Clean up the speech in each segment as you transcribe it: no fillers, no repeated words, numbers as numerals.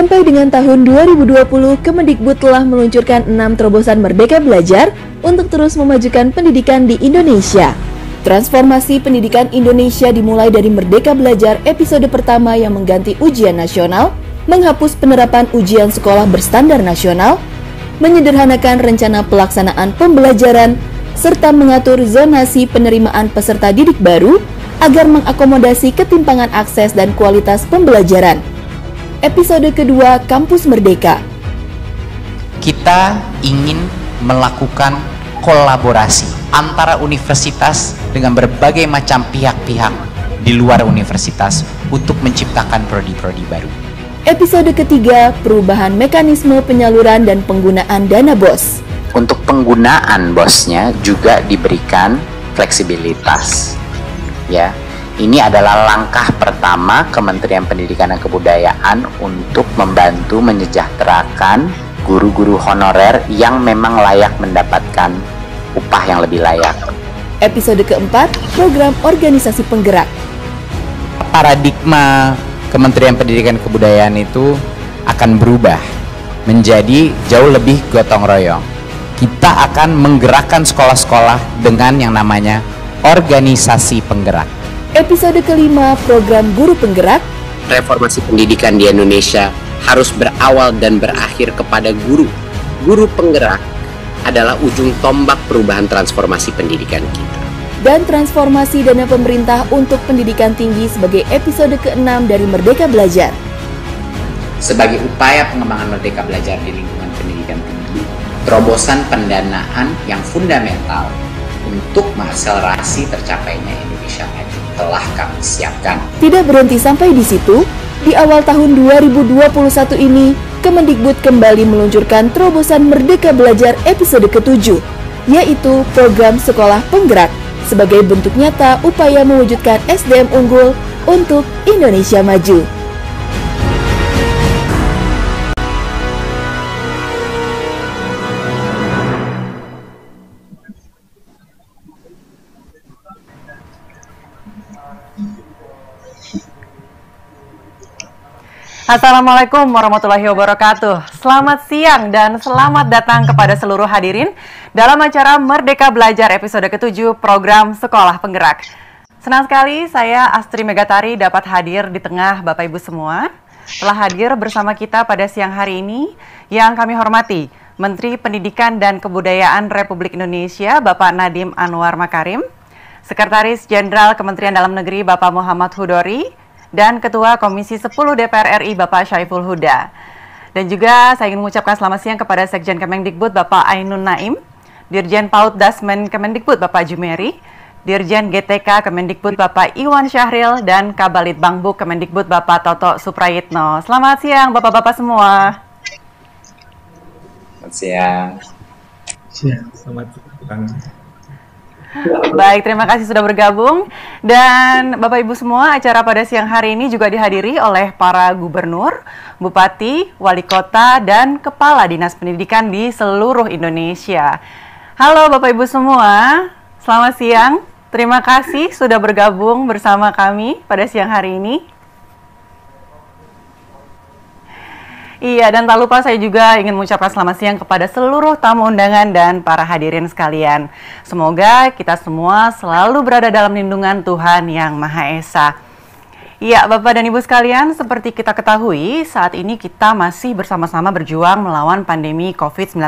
Sampai dengan tahun 2020, Kemendikbud telah meluncurkan 6 terobosan Merdeka Belajar untuk terus memajukan pendidikan di Indonesia. Transformasi pendidikan Indonesia dimulai dari Merdeka Belajar episode pertama yang mengganti ujian nasional, menghapus penerapan ujian sekolah berstandar nasional, menyederhanakan rencana pelaksanaan pembelajaran, serta mengatur zonasi penerimaan peserta didik baru agar mengakomodasi ketimpangan akses dan kualitas pembelajaran. Episode kedua, Kampus Merdeka. Kita ingin melakukan kolaborasi antara universitas dengan berbagai macam pihak-pihak di luar universitas untuk menciptakan prodi-prodi baru. Episode ketiga, perubahan mekanisme penyaluran dan penggunaan dana BOS. Untuk penggunaan BOS-nya juga diberikan fleksibilitas. Ya, ini adalah langkah pertama Kementerian Pendidikan dan Kebudayaan untuk membantu menyejahterakan guru-guru honorer yang memang layak mendapatkan upah yang lebih layak. Episode keempat, program organisasi penggerak. Paradigma Kementerian Pendidikan dan Kebudayaan itu akan berubah menjadi jauh lebih gotong royong. Kita akan menggerakkan sekolah-sekolah dengan yang namanya organisasi penggerak. Episode kelima, program guru penggerak. Reformasi pendidikan di Indonesia harus berawal dan berakhir kepada guru. Guru penggerak adalah ujung tombak perubahan transformasi pendidikan kita. Dan transformasi dana pemerintah untuk pendidikan tinggi sebagai episode ke-6 dari Merdeka Belajar. Sebagai upaya pengembangan Merdeka Belajar di lingkungan pendidikan tinggi, terobosan pendanaan yang fundamental untuk mengakselerasi tercapainya Indonesia Maju telah kami siapkan. Tidak berhenti sampai di situ, di awal tahun 2021 ini, Kemendikbud kembali meluncurkan terobosan Merdeka Belajar episode ke-7, yaitu program Sekolah Penggerak, sebagai bentuk nyata upaya mewujudkan SDM unggul untuk Indonesia Maju. Assalamualaikum warahmatullahi wabarakatuh. Selamat siang dan selamat datang kepada seluruh hadirin dalam acara Merdeka Belajar episode ke-7 program Sekolah Penggerak. Senang sekali saya Astri Megatari dapat hadir di tengah Bapak Ibu semua. Telah hadir bersama kita pada siang hari ini yang kami hormati Menteri Pendidikan dan Kebudayaan Republik Indonesia Bapak Nadiem Anwar Makarim, Sekretaris Jenderal Kementerian Dalam Negeri Bapak Muhammad Hudori, dan Ketua Komisi 10 DPR RI Bapak Syaiful Huda. Dan juga saya ingin mengucapkan selamat siang kepada Sekjen Kemendikbud Bapak Ainun Naim, Dirjen PAUD Dasmen Kemendikbud Bapak Jumeri, Dirjen GTK Kemendikbud Bapak Iwan Syahril, dan Kabalit Bangbuk Kemendikbud Bapak Toto Suprayitno. Selamat siang Bapak-Bapak semua. Selamat siang. Selamat siang. Baik, terima kasih sudah bergabung. Dan Bapak Ibu semua, acara pada siang hari ini juga dihadiri oleh para gubernur, bupati, wali kota, dan kepala dinas pendidikan di seluruh Indonesia. Halo Bapak Ibu semua, selamat siang. Terima kasih sudah bergabung bersama kami pada siang hari ini. Iya, dan tak lupa saya juga ingin mengucapkan selamat siang kepada seluruh tamu undangan dan para hadirin sekalian. Semoga kita semua selalu berada dalam lindungan Tuhan Yang Maha Esa. Iya, Bapak dan Ibu sekalian, seperti kita ketahui, saat ini kita masih bersama-sama berjuang melawan pandemi COVID-19.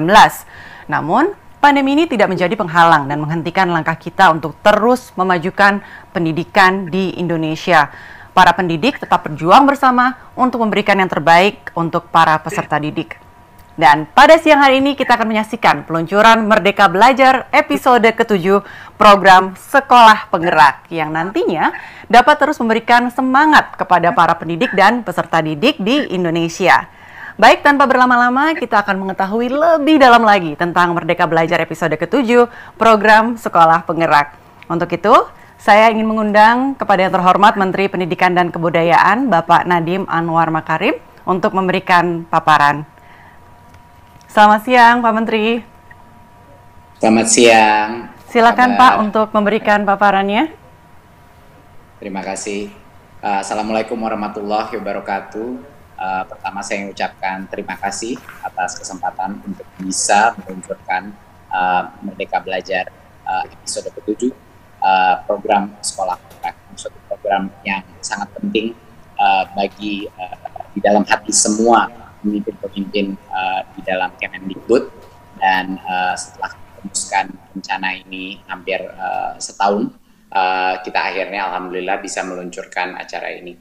Namun, pandemi ini tidak menjadi penghalang dan menghentikan langkah kita untuk terus memajukan pendidikan di Indonesia. Para pendidik tetap berjuang bersama untuk memberikan yang terbaik untuk para peserta didik. Dan pada siang hari ini kita akan menyaksikan peluncuran Merdeka Belajar episode ke-7 program Sekolah Penggerak yang nantinya dapat terus memberikan semangat kepada para pendidik dan peserta didik di Indonesia. Baik, tanpa berlama-lama kita akan mengetahui lebih dalam lagi tentang Merdeka Belajar episode ke-7 program Sekolah Penggerak. Untuk itu, saya ingin mengundang kepada yang terhormat Menteri Pendidikan dan Kebudayaan Bapak Nadiem Anwar Makarim untuk memberikan paparan. Selamat siang Pak Menteri. Selamat siang. Silakan Pak untuk memberikan paparannya. Terima kasih. Assalamualaikum warahmatullahi wabarakatuh. Pertama saya ucapkan terima kasih atas kesempatan untuk bisa meluncurkan Merdeka Belajar episode ke-7, program sekolah penggerak, suatu program yang sangat penting bagi di dalam hati semua pemimpin-pemimpin di dalam Kemendikbud. Dan setelah merumuskan rencana ini hampir setahun, kita akhirnya alhamdulillah bisa meluncurkan acara ini.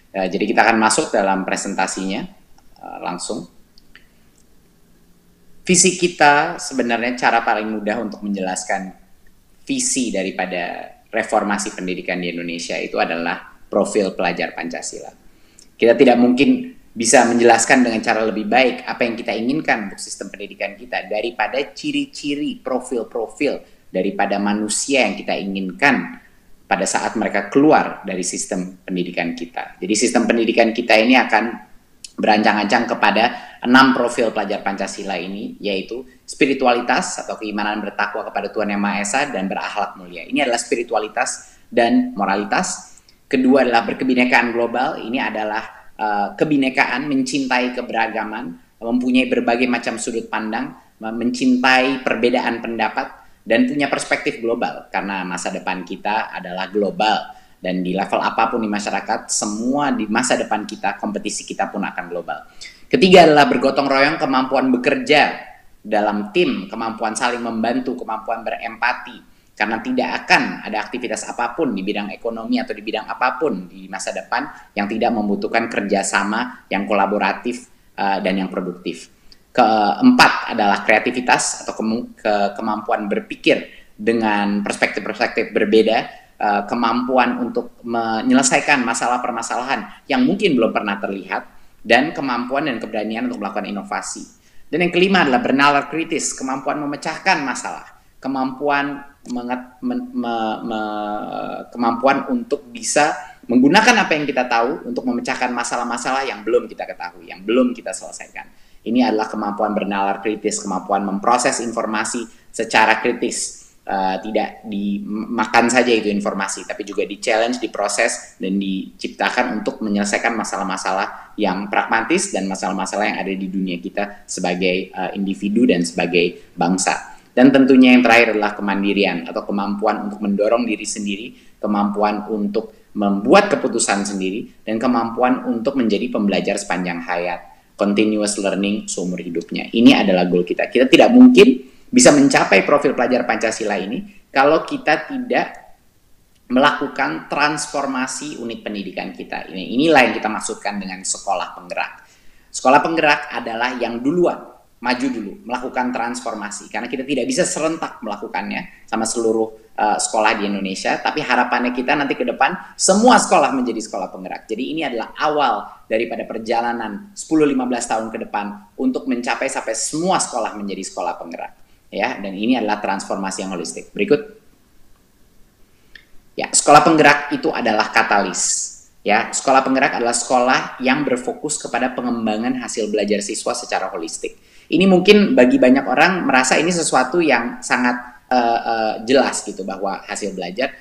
Jadi kita akan masuk dalam presentasinya langsung. Visi kita sebenarnya cara paling mudah untuk menjelaskan visi daripada reformasi pendidikan di Indonesia itu adalah profil pelajar Pancasila. Kita tidak mungkin bisa menjelaskan dengan cara lebih baik apa yang kita inginkan untuk sistem pendidikan kita daripada ciri-ciri, profil-profil daripada manusia yang kita inginkan pada saat mereka keluar dari sistem pendidikan kita. Jadi sistem pendidikan kita ini akan berancang-ancang kepada 6 profil pelajar Pancasila ini, yaitu spiritualitas atau keimanan bertakwa kepada Tuhan Yang Maha Esa dan berakhlak mulia. Ini adalah spiritualitas dan moralitas. Kedua adalah berkebinekaan global. Ini adalah kebinekaan, mencintai keberagaman, mempunyai berbagai macam sudut pandang, mencintai perbedaan pendapat, dan punya perspektif global, karena masa depan kita adalah global, dan di level apapun di masyarakat, semua di masa depan kita, kompetisi kita pun akan global. Ketiga adalah bergotong royong, kemampuan bekerja dalam tim, kemampuan saling membantu, kemampuan berempati, karena tidak akan ada aktivitas apapun di bidang ekonomi atau di bidang apapun di masa depan yang tidak membutuhkan kerjasama yang kolaboratif dan yang produktif. Keempat adalah kreativitas atau kemampuan berpikir dengan perspektif-perspektif berbeda, kemampuan untuk menyelesaikan masalah-permasalahan yang mungkin belum pernah terlihat, dan kemampuan dan keberanian untuk melakukan inovasi. Dan yang kelima adalah bernalar kritis, kemampuan memecahkan masalah, kemampuan kemampuan untuk bisa menggunakan apa yang kita tahu untuk memecahkan masalah-masalah yang belum kita ketahui, yang belum kita selesaikan. Ini adalah kemampuan bernalar kritis, kemampuan memproses informasi secara kritis, tidak dimakan saja itu informasi, tapi juga di-challenge, diproses, dan diciptakan untuk menyelesaikan masalah-masalah yang pragmatis dan masalah-masalah yang ada di dunia kita sebagai individu dan sebagai bangsa. Dan tentunya yang terakhir adalah kemandirian atau kemampuan untuk mendorong diri sendiri, kemampuan untuk membuat keputusan sendiri, dan kemampuan untuk menjadi pembelajar sepanjang hayat, continuous learning seumur hidupnya. Ini adalah goal kita. Kita tidak mungkin bisa mencapai profil pelajar Pancasila ini kalau kita tidak melakukan transformasi unit pendidikan kita. Inilah yang kita maksudkan dengan sekolah penggerak. Sekolah penggerak adalah yang duluan maju dulu, melakukan transformasi. Karena kita tidak bisa serentak melakukannya sama seluruh sekolah di Indonesia, tapi harapannya kita nanti ke depan semua sekolah menjadi sekolah penggerak. Jadi ini adalah awal daripada perjalanan 10-15 tahun ke depan untuk mencapai sampai semua sekolah menjadi sekolah penggerak. Ya, dan ini adalah transformasi yang holistik. Berikut. Ya, sekolah penggerak itu adalah katalis. Ya, sekolah penggerak adalah sekolah yang berfokus kepada pengembangan hasil belajar siswa secara holistik. Ini mungkin bagi banyak orang merasa ini sesuatu yang sangat jelas gitu, bahwa hasil belajar,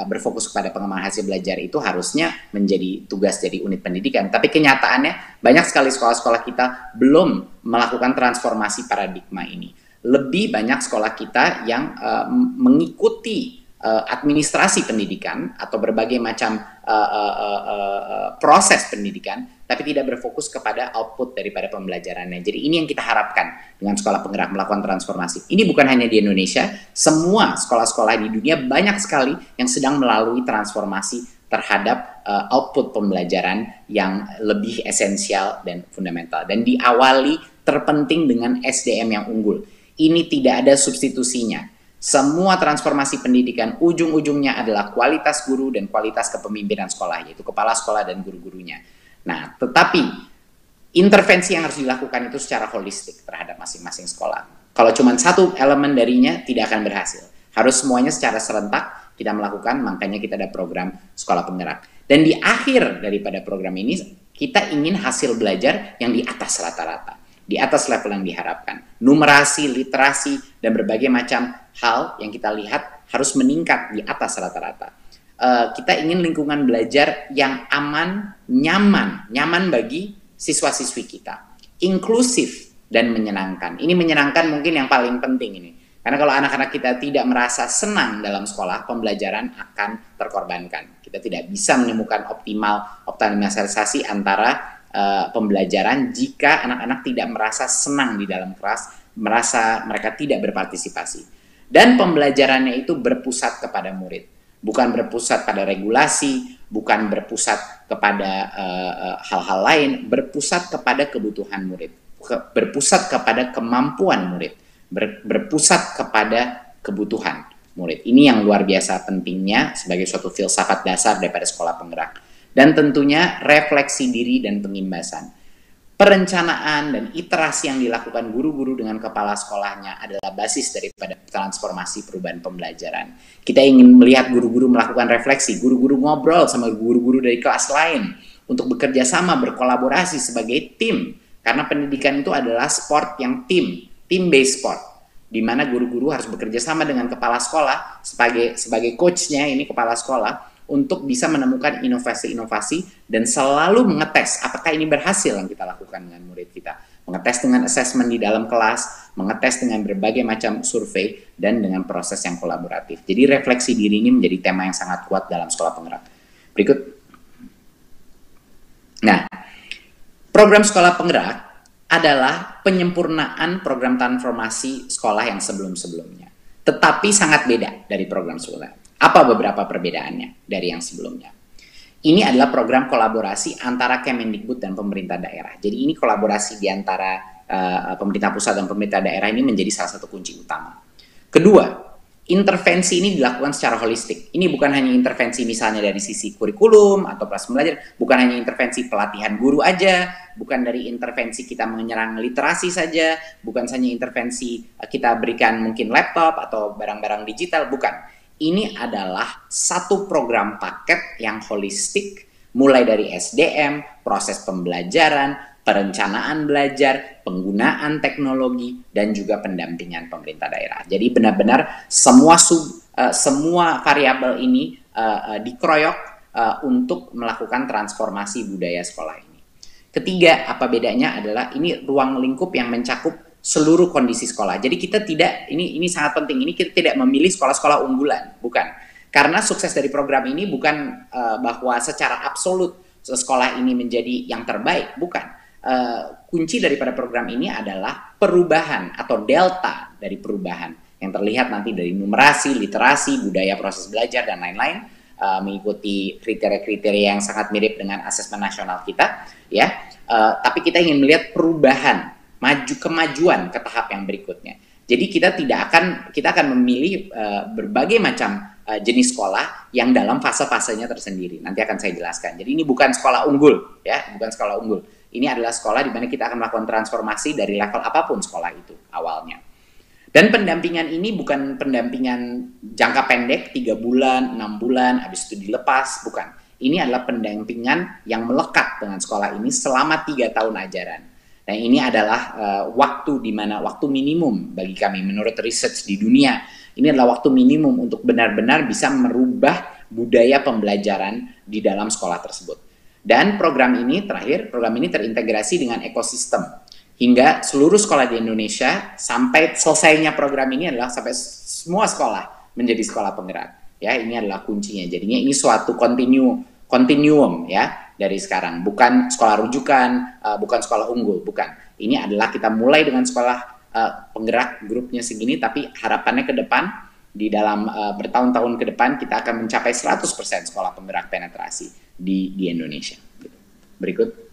berfokus kepada pengembangan hasil belajar itu harusnya menjadi tugas dari unit pendidikan. Tapi kenyataannya banyak sekali sekolah-sekolah kita belum melakukan transformasi paradigma ini. Lebih banyak sekolah kita yang mengikuti administrasi pendidikan atau berbagai macam proses pendidikan, tapi tidak berfokus kepada output daripada pembelajarannya. Jadi ini yang kita harapkan dengan sekolah penggerak, melakukan transformasi. Ini bukan hanya di Indonesia, semua sekolah-sekolah di dunia banyak sekali yang sedang melalui transformasi terhadap output pembelajaran yang lebih esensial dan fundamental. Dan diawali terpenting dengan SDM yang unggul. Ini tidak ada substitusinya. Semua transformasi pendidikan ujung-ujungnya adalah kualitas guru dan kualitas kepemimpinan sekolah, yaitu kepala sekolah dan guru-gurunya. Nah, tetapi intervensi yang harus dilakukan itu secara holistik terhadap masing-masing sekolah. Kalau cuma satu elemen darinya tidak akan berhasil. Harus semuanya secara serentak kita melakukan, makanya kita ada program sekolah penggerak. Dan di akhir daripada program ini, kita ingin hasil belajar yang di atas rata-rata, di atas level yang diharapkan. Numerasi, literasi, dan berbagai macam hal yang kita lihat harus meningkat di atas rata-rata. Kita ingin lingkungan belajar yang aman, nyaman bagi siswa-siswi kita, inklusif dan menyenangkan. Ini menyenangkan mungkin yang paling penting ini. Karena kalau anak-anak kita tidak merasa senang dalam sekolah, pembelajaran akan terkorbankan. Kita tidak bisa menemukan optimalisasi antara pembelajaran jika anak-anak tidak merasa senang di dalam kelas, merasa mereka tidak berpartisipasi. Dan pembelajarannya itu berpusat kepada murid, bukan berpusat pada regulasi, bukan berpusat kepada hal-hal lain, berpusat kepada kebutuhan murid, berpusat kepada kemampuan murid, berpusat kepada kebutuhan murid. Ini yang luar biasa pentingnya sebagai suatu filsafat dasar daripada sekolah penggerak. Dan tentunya refleksi diri dan pengimbasan. Perencanaan dan iterasi yang dilakukan guru-guru dengan kepala sekolahnya adalah basis daripada transformasi perubahan pembelajaran. Kita ingin melihat guru-guru melakukan refleksi, guru-guru ngobrol sama guru-guru dari kelas lain untuk bekerja sama, berkolaborasi sebagai tim. Karena pendidikan itu adalah sport yang team-based sport, di mana guru-guru harus bekerja sama dengan kepala sekolah sebagai coachnya, ini kepala sekolah, untuk bisa menemukan inovasi-inovasi dan selalu mengetes apakah ini berhasil yang kita lakukan dengan murid kita. Mengetes dengan assessment di dalam kelas, mengetes dengan berbagai macam survei, dan dengan proses yang kolaboratif. Jadi refleksi diri ini menjadi tema yang sangat kuat dalam sekolah penggerak. Berikut. Nah, program sekolah penggerak adalah penyempurnaan program transformasi sekolah yang sebelum-sebelumnya. Tetapi sangat beda dari program sekolah. Apa beberapa perbedaannya dari yang sebelumnya? Ini adalah program kolaborasi antara Kemendikbud dan pemerintah daerah. Jadi ini kolaborasi di antara pemerintah pusat dan pemerintah daerah ini menjadi salah satu kunci utama. Kedua, intervensi ini dilakukan secara holistik. Ini bukan hanya intervensi misalnya dari sisi kurikulum atau proses belajar, bukan hanya intervensi pelatihan guru aja, bukan dari intervensi kita menyerang literasi saja, bukan hanya intervensi kita berikan mungkin laptop atau barang-barang digital, bukan. Ini adalah satu program paket yang holistik, mulai dari SDM, proses pembelajaran, perencanaan belajar, penggunaan teknologi, dan juga pendampingan pemerintah daerah. Jadi benar-benar semua variabel ini dikeroyok untuk melakukan transformasi budaya sekolah ini. Ketiga, apa bedanya adalah ini ruang lingkup yang mencakup seluruh kondisi sekolah. Jadi kita tidak, ini sangat penting, ini kita tidak memilih sekolah-sekolah unggulan, bukan. Karena sukses dari program ini bukan bahwa secara absolut sekolah ini menjadi yang terbaik, bukan. Kunci daripada program ini adalah perubahan atau delta dari perubahan yang terlihat nanti dari numerasi, literasi, budaya proses belajar, dan lain-lain, mengikuti kriteria-kriteria yang sangat mirip dengan asesmen nasional kita, ya. Tapi kita ingin melihat perubahan, kemajuan ke tahap yang berikutnya. Jadi kita akan memilih berbagai macam jenis sekolah yang dalam fase-fasenya tersendiri. Nanti akan saya jelaskan. Jadi ini bukan sekolah unggul, ya, bukan sekolah unggul. Ini adalah sekolah di mana kita akan melakukan transformasi dari level apapun sekolah itu awalnya. Dan pendampingan ini bukan pendampingan jangka pendek, 3 bulan, 6 bulan, habis itu dilepas, bukan. Ini adalah pendampingan yang melekat dengan sekolah ini selama 3 tahun ajaran. Nah, ini adalah waktu minimum bagi kami menurut research di dunia. Ini adalah waktu minimum untuk benar-benar bisa merubah budaya pembelajaran di dalam sekolah tersebut. Dan program ini terintegrasi dengan ekosistem. Hingga seluruh sekolah di Indonesia, sampai selesainya program ini adalah sampai semua sekolah menjadi sekolah penggerak. Ya, ini adalah kuncinya. Jadinya ini suatu continuum, ya. Dari sekarang, bukan sekolah rujukan, bukan sekolah unggul, bukan. Ini adalah kita mulai dengan sekolah penggerak grupnya segini, tapi harapannya ke depan, di dalam bertahun-tahun ke depan, kita akan mencapai 100% sekolah penggerak penetrasi di Indonesia. Berikut.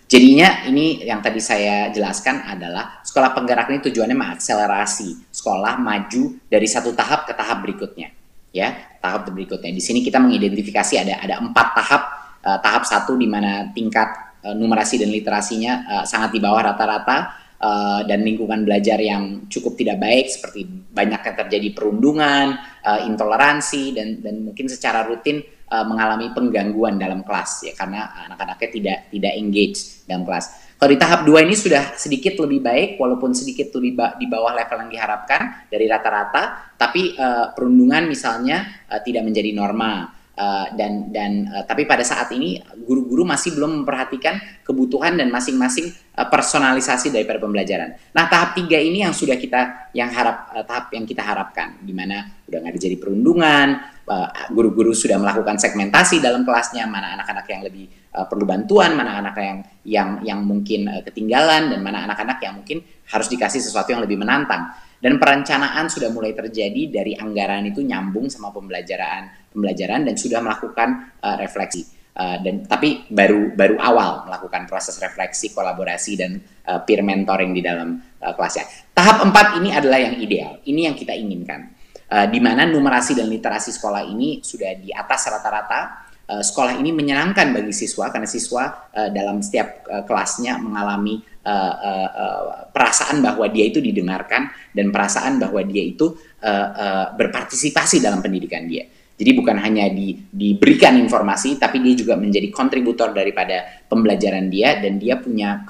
Jadinya ini yang tadi saya jelaskan adalah sekolah penggerak ini tujuannya mengakselerasi sekolah maju dari satu tahap ke tahap berikutnya. Ya, tahap berikutnya. Di sini kita mengidentifikasi ada 4 tahap. Tahap 1 di mana tingkat numerasi dan literasinya sangat di bawah rata-rata, dan lingkungan belajar yang cukup tidak baik, seperti banyaknya terjadi perundungan, intoleransi, dan mungkin secara rutin mengalami penggangguan dalam kelas, ya, karena anak-anaknya tidak engage dalam kelas. Kalau di tahap 2 ini sudah sedikit lebih baik, walaupun sedikit di bawah level yang diharapkan dari rata-rata, tapi perundungan misalnya tidak menjadi norma, Tapi pada saat ini guru-guru masih belum memperhatikan kebutuhan dan masing-masing personalisasi daripada pembelajaran. Nah, tahap 3 ini yang sudah tahap yang kita harapkan, di mana udah nggak terjadi perundungan, guru-guru sudah melakukan segmentasi dalam kelasnya, mana anak-anak yang lebih perlu bantuan, mana anak-anak yang mungkin ketinggalan, dan mana anak-anak yang mungkin harus dikasih sesuatu yang lebih menantang. Dan perencanaan sudah mulai terjadi dari anggaran itu nyambung sama pembelajaran dan sudah melakukan refleksi. Tapi baru awal melakukan proses refleksi, kolaborasi, dan peer mentoring di dalam kelasnya. Tahap 4 ini adalah yang ideal, ini yang kita inginkan. Di mana numerasi dan literasi sekolah ini sudah di atas rata-rata. Sekolah ini menyenangkan bagi siswa karena siswa dalam setiap kelasnya mengalami perasaan bahwa dia itu didengarkan dan perasaan bahwa dia itu berpartisipasi dalam pendidikan dia. Jadi bukan hanya diberikan informasi, tapi dia juga menjadi kontributor daripada pembelajaran dia, dan dia punya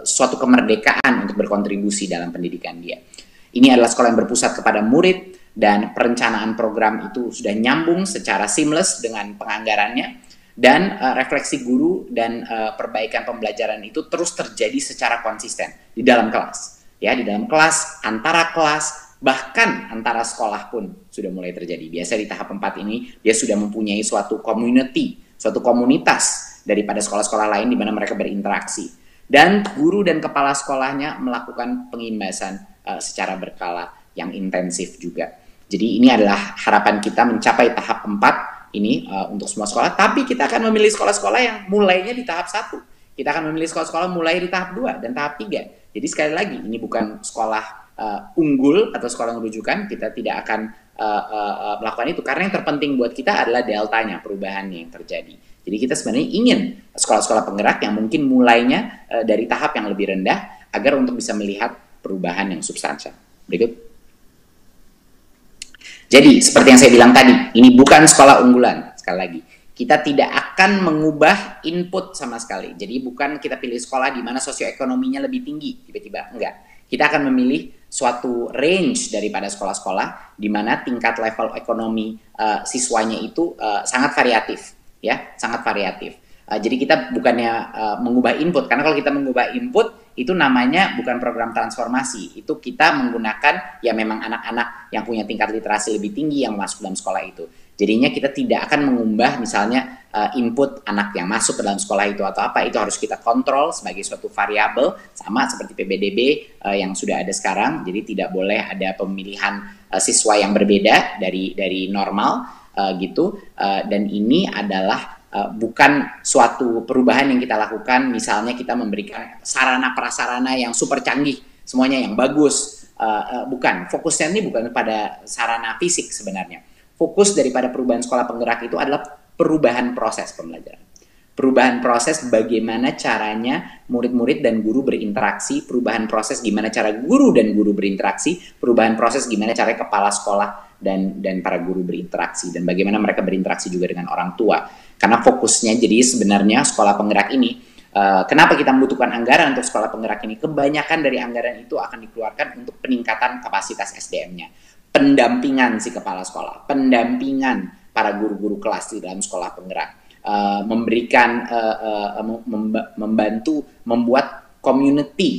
suatu kemerdekaan untuk berkontribusi dalam pendidikan dia. Ini adalah sekolah yang berpusat kepada murid, dan perencanaan program itu sudah nyambung secara seamless dengan penganggarannya, dan refleksi guru dan perbaikan pembelajaran itu terus terjadi secara konsisten di dalam kelas. Ya, di dalam kelas, antara kelas, bahkan antara sekolah pun sudah mulai terjadi. Biasa di tahap 4 ini dia sudah mempunyai suatu community, suatu komunitas daripada sekolah-sekolah lain di mana mereka berinteraksi. Dan guru dan kepala sekolahnya melakukan pengimbasan secara berkala yang intensif juga. Jadi ini adalah harapan kita mencapai tahap 4 ini untuk semua sekolah, tapi kita akan memilih sekolah-sekolah yang mulainya di tahap 1. Kita akan memilih sekolah-sekolah mulai di tahap 2 dan tahap 3. Jadi sekali lagi, ini bukan sekolah unggul atau sekolah rujukan, kita tidak akan melakukan itu, karena yang terpenting buat kita adalah deltanya, perubahannya yang terjadi. Jadi kita sebenarnya ingin sekolah-sekolah penggerak yang mungkin mulainya dari tahap yang lebih rendah, agar untuk bisa melihat perubahan yang substansial. Berikut. Jadi, seperti yang saya bilang tadi, ini bukan sekolah unggulan. Sekali lagi, kita tidak akan mengubah input sama sekali. Jadi, bukan kita pilih sekolah di mana sosioekonominya lebih tinggi, tiba-tiba. Enggak. Kita akan memilih suatu range daripada sekolah-sekolah di mana tingkat level ekonomi siswanya itu sangat variatif. Ya, sangat variatif. Jadi, kita bukannya mengubah input. Karena kalau kita mengubah input, itu namanya bukan program transformasi. Itu kita menggunakan ya memang anak-anak yang punya tingkat literasi lebih tinggi yang masuk dalam sekolah itu. Jadinya kita tidak akan mengubah misalnya input anak yang masuk ke dalam sekolah itu atau apa, itu harus kita kontrol sebagai suatu variabel, sama seperti PBDB yang sudah ada sekarang. Jadi tidak boleh ada pemilihan siswa yang berbeda dari normal gitu. Dan ini adalah bukan suatu perubahan yang kita lakukan, misalnya kita memberikan sarana prasarana yang super canggih, semuanya yang bagus, bukan. Fokusnya ini bukan pada sarana fisik sebenarnya. Fokus daripada perubahan sekolah penggerak itu adalah perubahan proses pembelajaran. Perubahan proses bagaimana caranya murid-murid dan guru berinteraksi, perubahan proses gimana cara guru dan guru berinteraksi, perubahan proses gimana cara kepala sekolah dan para guru berinteraksi, dan bagaimana mereka berinteraksi juga dengan orang tua. Karena fokusnya jadi sebenarnya sekolah penggerak ini, kenapa kita membutuhkan anggaran untuk sekolah penggerak ini? Kebanyakan dari anggaran itu akan dikeluarkan untuk peningkatan kapasitas SDM-nya, pendampingan si kepala sekolah, pendampingan para guru-guru kelas di dalam sekolah penggerak, memberikan, membantu membuat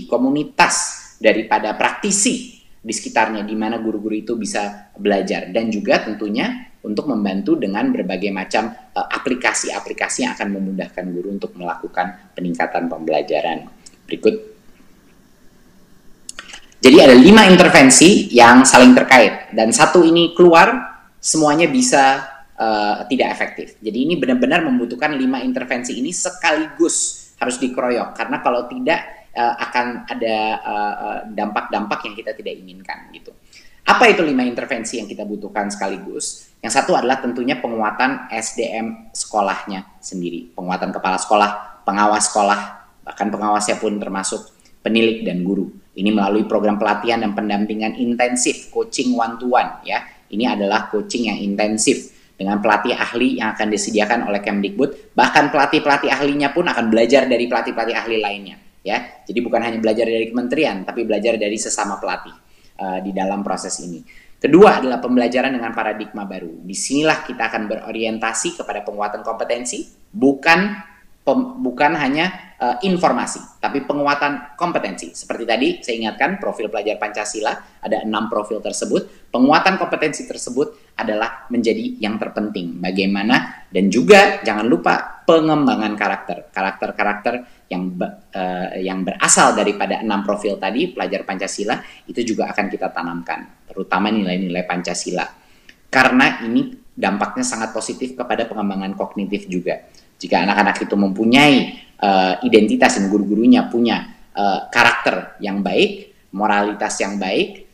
komunitas daripada praktisi di sekitarnya di mana guru-guru itu bisa belajar, dan juga tentunya untuk membantu dengan berbagai macam aplikasi-aplikasi yang akan memudahkan guru untuk melakukan peningkatan pembelajaran. Berikut. Jadi ada 5 intervensi yang saling terkait, dan satu ini keluar, semuanya bisa tidak efektif. Jadi ini benar-benar membutuhkan 5 intervensi ini sekaligus harus dikeroyok, karena kalau tidak akan ada dampak-dampak yang kita tidak inginkan gitu. Apa itu 5 intervensi yang kita butuhkan sekaligus? Yang satu adalah tentunya penguatan SDM sekolahnya sendiri. Penguatan kepala sekolah, pengawas sekolah, bahkan pengawasnya pun termasuk penilik dan guru. Ini melalui program pelatihan dan pendampingan intensif, coaching one-to-one ya. Ini adalah coaching yang intensif dengan pelatih ahli yang akan disediakan oleh Kemdikbud. Bahkan pelatih-pelatih ahlinya pun akan belajar dari pelatih-pelatih ahli lainnya ya. Jadi bukan hanya belajar dari kementerian, tapi belajar dari sesama pelatih di dalam proses ini. Kedua adalah pembelajaran dengan paradigma baru. Disinilah kita akan berorientasi kepada penguatan kompetensi, bukan hanya informasi, tapi penguatan kompetensi. Seperti tadi saya ingatkan profil pelajar Pancasila, ada 6 profil tersebut. Penguatan kompetensi tersebut adalah menjadi yang terpenting. Bagaimana, dan juga jangan lupa pengembangan karakter yang berasal daripada 6 profil tadi pelajar Pancasila, itu juga akan kita tanamkan, terutama nilai-nilai Pancasila. Karena ini dampaknya sangat positif kepada pengembangan kognitif juga. Jika anak-anak itu mempunyai identitas dan guru-gurunya punya karakter yang baik, moralitas yang baik,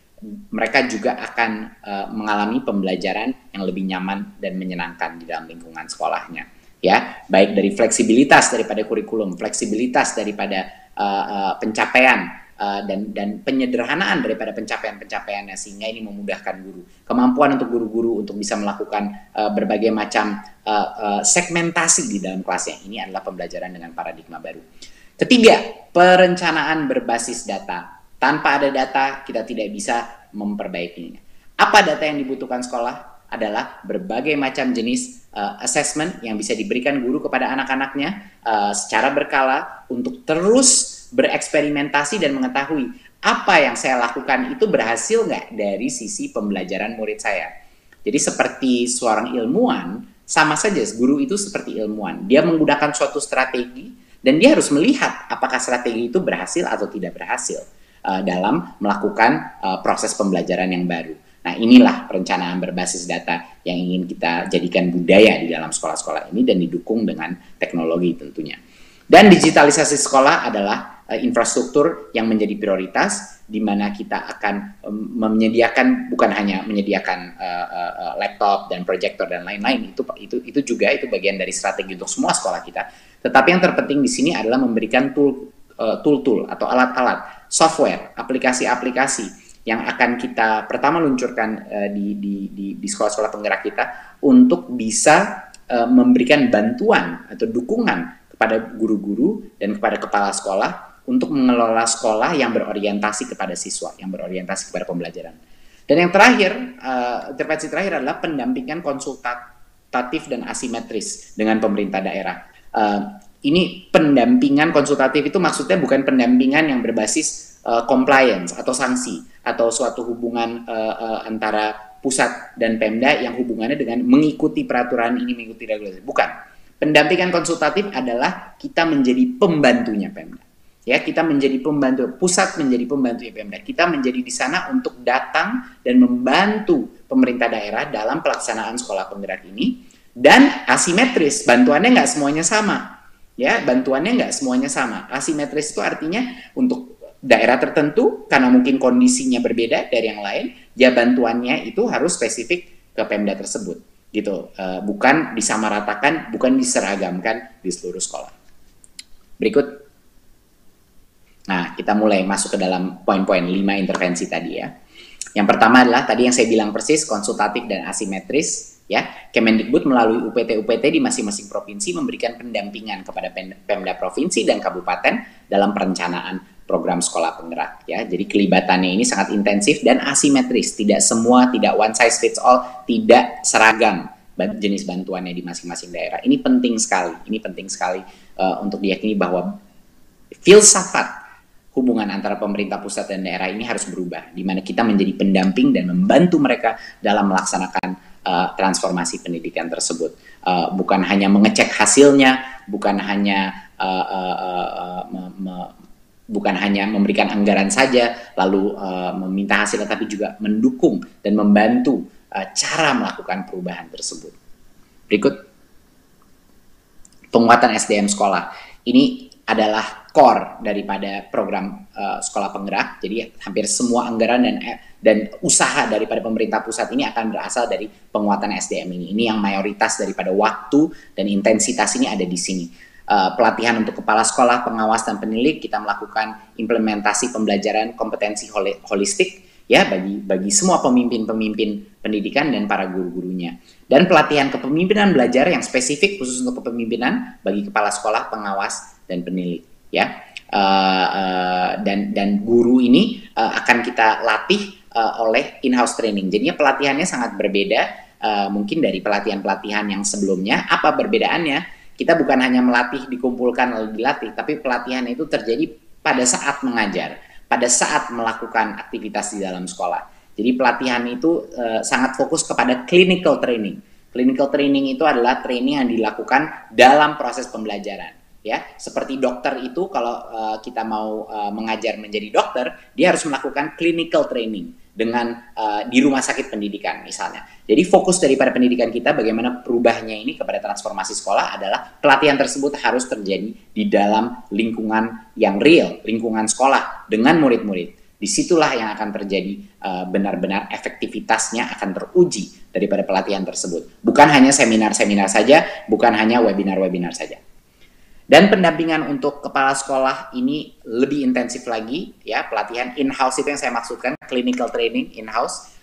mereka juga akan mengalami pembelajaran yang lebih nyaman dan menyenangkan di dalam lingkungan sekolahnya. Ya, baik dari fleksibilitas daripada kurikulum, fleksibilitas daripada pencapaian, dan penyederhanaan daripada pencapaian-pencapaiannya, sehingga ini memudahkan guru. Kemampuan untuk guru-guru untuk bisa melakukan berbagai macam segmentasi di dalam kelasnya. Ini adalah pembelajaran dengan paradigma baru. Ketiga, perencanaan berbasis data. Tanpa ada data, kita tidak bisa memperbaikinya. Apa data yang dibutuhkan sekolah? Adalah berbagai macam jenis assessment yang bisa diberikan guru kepada anak-anaknya secara berkala untuk terus bereksperimentasi dan mengetahui apa yang saya lakukan itu berhasil nggak dari sisi pembelajaran murid saya. Jadi seperti seorang ilmuwan, sama saja guru itu seperti ilmuwan. Dia menggunakan suatu strategi dan dia harus melihat apakah strategi itu berhasil atau tidak berhasil dalam melakukan proses pembelajaran yang baru. Nah, inilah perencanaan berbasis data yang ingin kita jadikan budaya di dalam sekolah-sekolah ini dan didukung dengan teknologi tentunya. Dan digitalisasi sekolah adalah infrastruktur yang menjadi prioritas, di mana kita akan menyediakan, bukan hanya menyediakan laptop dan proyektor dan lain-lain, itu juga itu bagian dari strategi untuk semua sekolah kita. Tetapi yang terpenting di sini adalah memberikan tool atau alat-alat, software, aplikasi-aplikasi yang akan kita pertama luncurkan di sekolah-sekolah penggerak kita untuk bisa memberikan bantuan atau dukungan kepada guru-guru dan kepada kepala sekolah untuk mengelola sekolah yang berorientasi kepada siswa, yang berorientasi kepada pembelajaran. Dan yang terakhir, intervensi terakhir adalah pendampingan konsultatif dan asimetris dengan pemerintah daerah. Ini pendampingan konsultatif itu maksudnya bukan pendampingan yang berbasis compliance atau sanksi atau suatu hubungan antara pusat dan Pemda yang hubungannya dengan mengikuti peraturan ini, mengikuti regulasi. Bukan. Pendampingan konsultatif adalah kita menjadi pembantunya Pemda. Ya, kita menjadi pembantu, pusat menjadi pembantu Pemda. Kita menjadi di sana untuk datang dan membantu pemerintah daerah dalam pelaksanaan sekolah penggerak ini. Dan asimetris, bantuannya nggak semuanya sama. Ya, bantuannya nggak semuanya sama. Asimetris itu artinya untuk daerah tertentu, karena mungkin kondisinya berbeda dari yang lain, ya bantuannya itu harus spesifik ke Pemda tersebut. Gitu, bukan disamaratakan, bukan diseragamkan di seluruh sekolah. Berikut. Nah, kita mulai masuk ke dalam poin-poin 5 intervensi tadi ya. Yang pertama adalah tadi yang saya bilang persis, konsultatif dan asimetris. Ya, Kemendikbud melalui UPT-UPT di masing-masing provinsi memberikan pendampingan kepada Pemda provinsi dan kabupaten dalam perencanaan program sekolah penggerak. Ya, jadi kelibatannya ini sangat intensif dan asimetris. Tidak semua, tidak one size fits all, tidak seragam jenis bantuannya di masing-masing daerah. Ini penting sekali. Ini penting sekali untuk diyakini bahwa filsafat hubungan antara pemerintah pusat dan daerah ini harus berubah, di mana kita menjadi pendamping dan membantu mereka dalam melaksanakan transformasi pendidikan tersebut. Bukan hanya mengecek hasilnya, bukan hanya memberikan anggaran saja lalu meminta hasilnya, tapi juga mendukung dan membantu cara melakukan perubahan tersebut. Berikut, penguatan SDM sekolah. Ini adalah core daripada program sekolah penggerak. Jadi hampir semua anggaran dan usaha daripada pemerintah pusat ini akan berasal dari penguatan SDM ini. Ini yang mayoritas daripada waktu dan intensitas ini ada di sini. Pelatihan untuk kepala sekolah, pengawas dan penilik, kita melakukan implementasi pembelajaran kompetensi holistik ya bagi semua pemimpin-pemimpin pendidikan dan para guru-gurunya. Dan pelatihan kepemimpinan belajar yang spesifik khusus untuk kepemimpinan bagi kepala sekolah, pengawas dan penilik ya. Dan guru ini akan kita latih oleh in-house training. Jadinya pelatihannya sangat berbeda mungkin dari pelatihan-pelatihan yang sebelumnya. Apa perbedaannya? Kita bukan hanya melatih, dikumpulkan lalu dilatih, tapi pelatihan itu terjadi pada saat mengajar, pada saat melakukan aktivitas di dalam sekolah. Jadi pelatihan itu sangat fokus kepada clinical training. Clinical training itu adalah training yang dilakukan dalam proses pembelajaran. Ya, seperti dokter itu kalau kita mau mengajar menjadi dokter, dia harus melakukan clinical training dengan di rumah sakit pendidikan misalnya. Jadi fokus daripada pendidikan kita bagaimana perubahnya ini kepada transformasi sekolah adalah pelatihan tersebut harus terjadi di dalam lingkungan yang real, lingkungan sekolah dengan murid-murid. Disitulah yang akan terjadi benar-benar efektivitasnya akan teruji daripada pelatihan tersebut. Bukan hanya seminar-seminar saja, bukan hanya webinar-webinar saja. Dan pendampingan untuk kepala sekolah ini lebih intensif lagi, ya, pelatihan in-house itu yang saya maksudkan, clinical training in-house,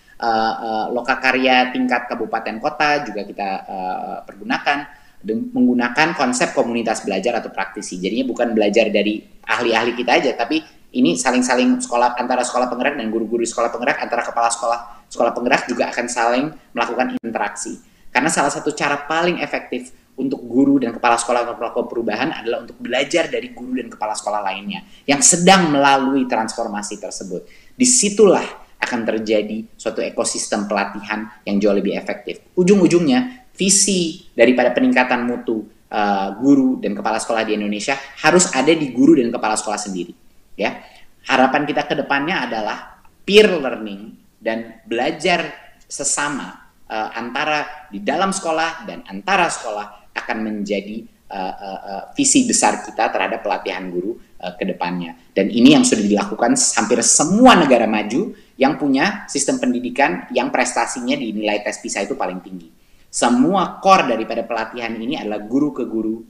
lokakarya tingkat kabupaten kota juga kita pergunakan, menggunakan konsep komunitas belajar atau praktisi. Jadinya bukan belajar dari ahli-ahli kita aja, tapi ini saling-saling sekolah antara sekolah penggerak dan guru-guru sekolah penggerak, antara kepala sekolah penggerak juga akan saling melakukan interaksi. Karena salah satu cara paling efektif untuk guru dan kepala sekolah untuk melakukan perubahan adalah untuk belajar dari guru dan kepala sekolah lainnya yang sedang melalui transformasi tersebut. Disitulah akan terjadi suatu ekosistem pelatihan yang jauh lebih efektif. Ujung-ujungnya, visi daripada peningkatan mutu guru dan kepala sekolah di Indonesia harus ada di guru dan kepala sekolah sendiri. Ya, harapan kita ke depannya adalah peer learning dan belajar sesama antara di dalam sekolah dan antara sekolah akan menjadi visi besar kita terhadap pelatihan guru ke depannya. Dan ini yang sudah dilakukan hampir semua negara maju yang punya sistem pendidikan yang prestasinya di nilai tes PISA itu paling tinggi. Semua core daripada pelatihan ini adalah guru ke guru,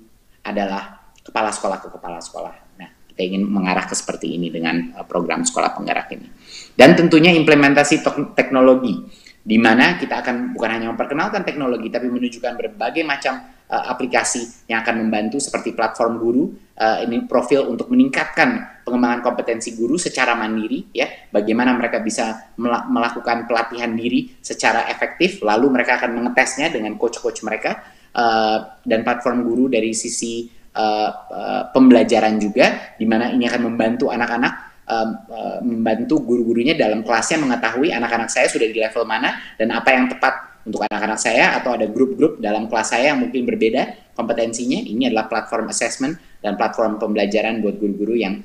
adalah kepala sekolah ke kepala sekolah. Nah, kita ingin mengarah ke seperti ini dengan program sekolah penggerak ini. Dan tentunya implementasi teknologi, di mana kita akan bukan hanya memperkenalkan teknologi, tapi menunjukkan berbagai macam aplikasi yang akan membantu seperti platform guru, ini profil untuk meningkatkan pengembangan kompetensi guru secara mandiri, ya, bagaimana mereka bisa melakukan pelatihan diri secara efektif, lalu mereka akan mengetesnya dengan coach-coach mereka, dan platform guru dari sisi pembelajaran juga, di mana ini akan membantu anak-anak, membantu guru-gurunya dalam kelasnya mengetahui anak-anak saya sudah di level mana dan apa yang tepat untuk anak-anak saya, atau ada grup-grup dalam kelas saya yang mungkin berbeda kompetensinya. Ini adalah platform assessment dan platform pembelajaran buat guru-guru yang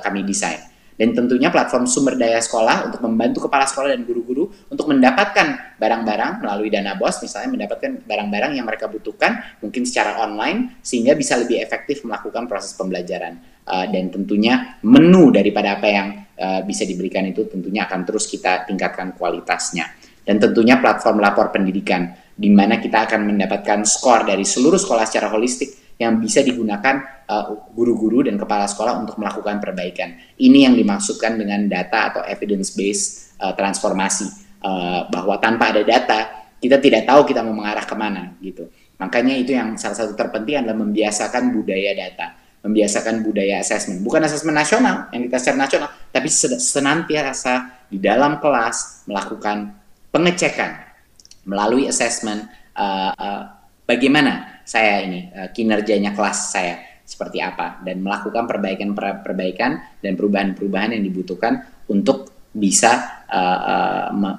kami desain. Dan tentunya platform sumber daya sekolah untuk membantu kepala sekolah dan guru-guru untuk mendapatkan barang-barang melalui dana BOS, misalnya mendapatkan barang-barang yang mereka butuhkan mungkin secara online sehingga bisa lebih efektif melakukan proses pembelajaran. Dan tentunya menu daripada apa yang bisa diberikan itu tentunya akan terus kita tingkatkan kualitasnya. Dan tentunya platform lapor pendidikan, di mana kita akan mendapatkan skor dari seluruh sekolah secara holistik yang bisa digunakan guru-guru dan kepala sekolah untuk melakukan perbaikan. Ini yang dimaksudkan dengan data atau evidence-based transformasi, bahwa tanpa ada data, kita tidak tahu kita mau mengarah kemana, gitu. Makanya itu yang salah satu terpenting adalah membiasakan budaya data, membiasakan budaya assessment. Bukan assessment nasional, yang kita secara nasional, tapi senantiasa di dalam kelas melakukan pengecekan melalui assessment, bagaimana saya ini kinerjanya kelas saya seperti apa, dan melakukan perbaikan dan perubahan-perubahan yang dibutuhkan untuk bisa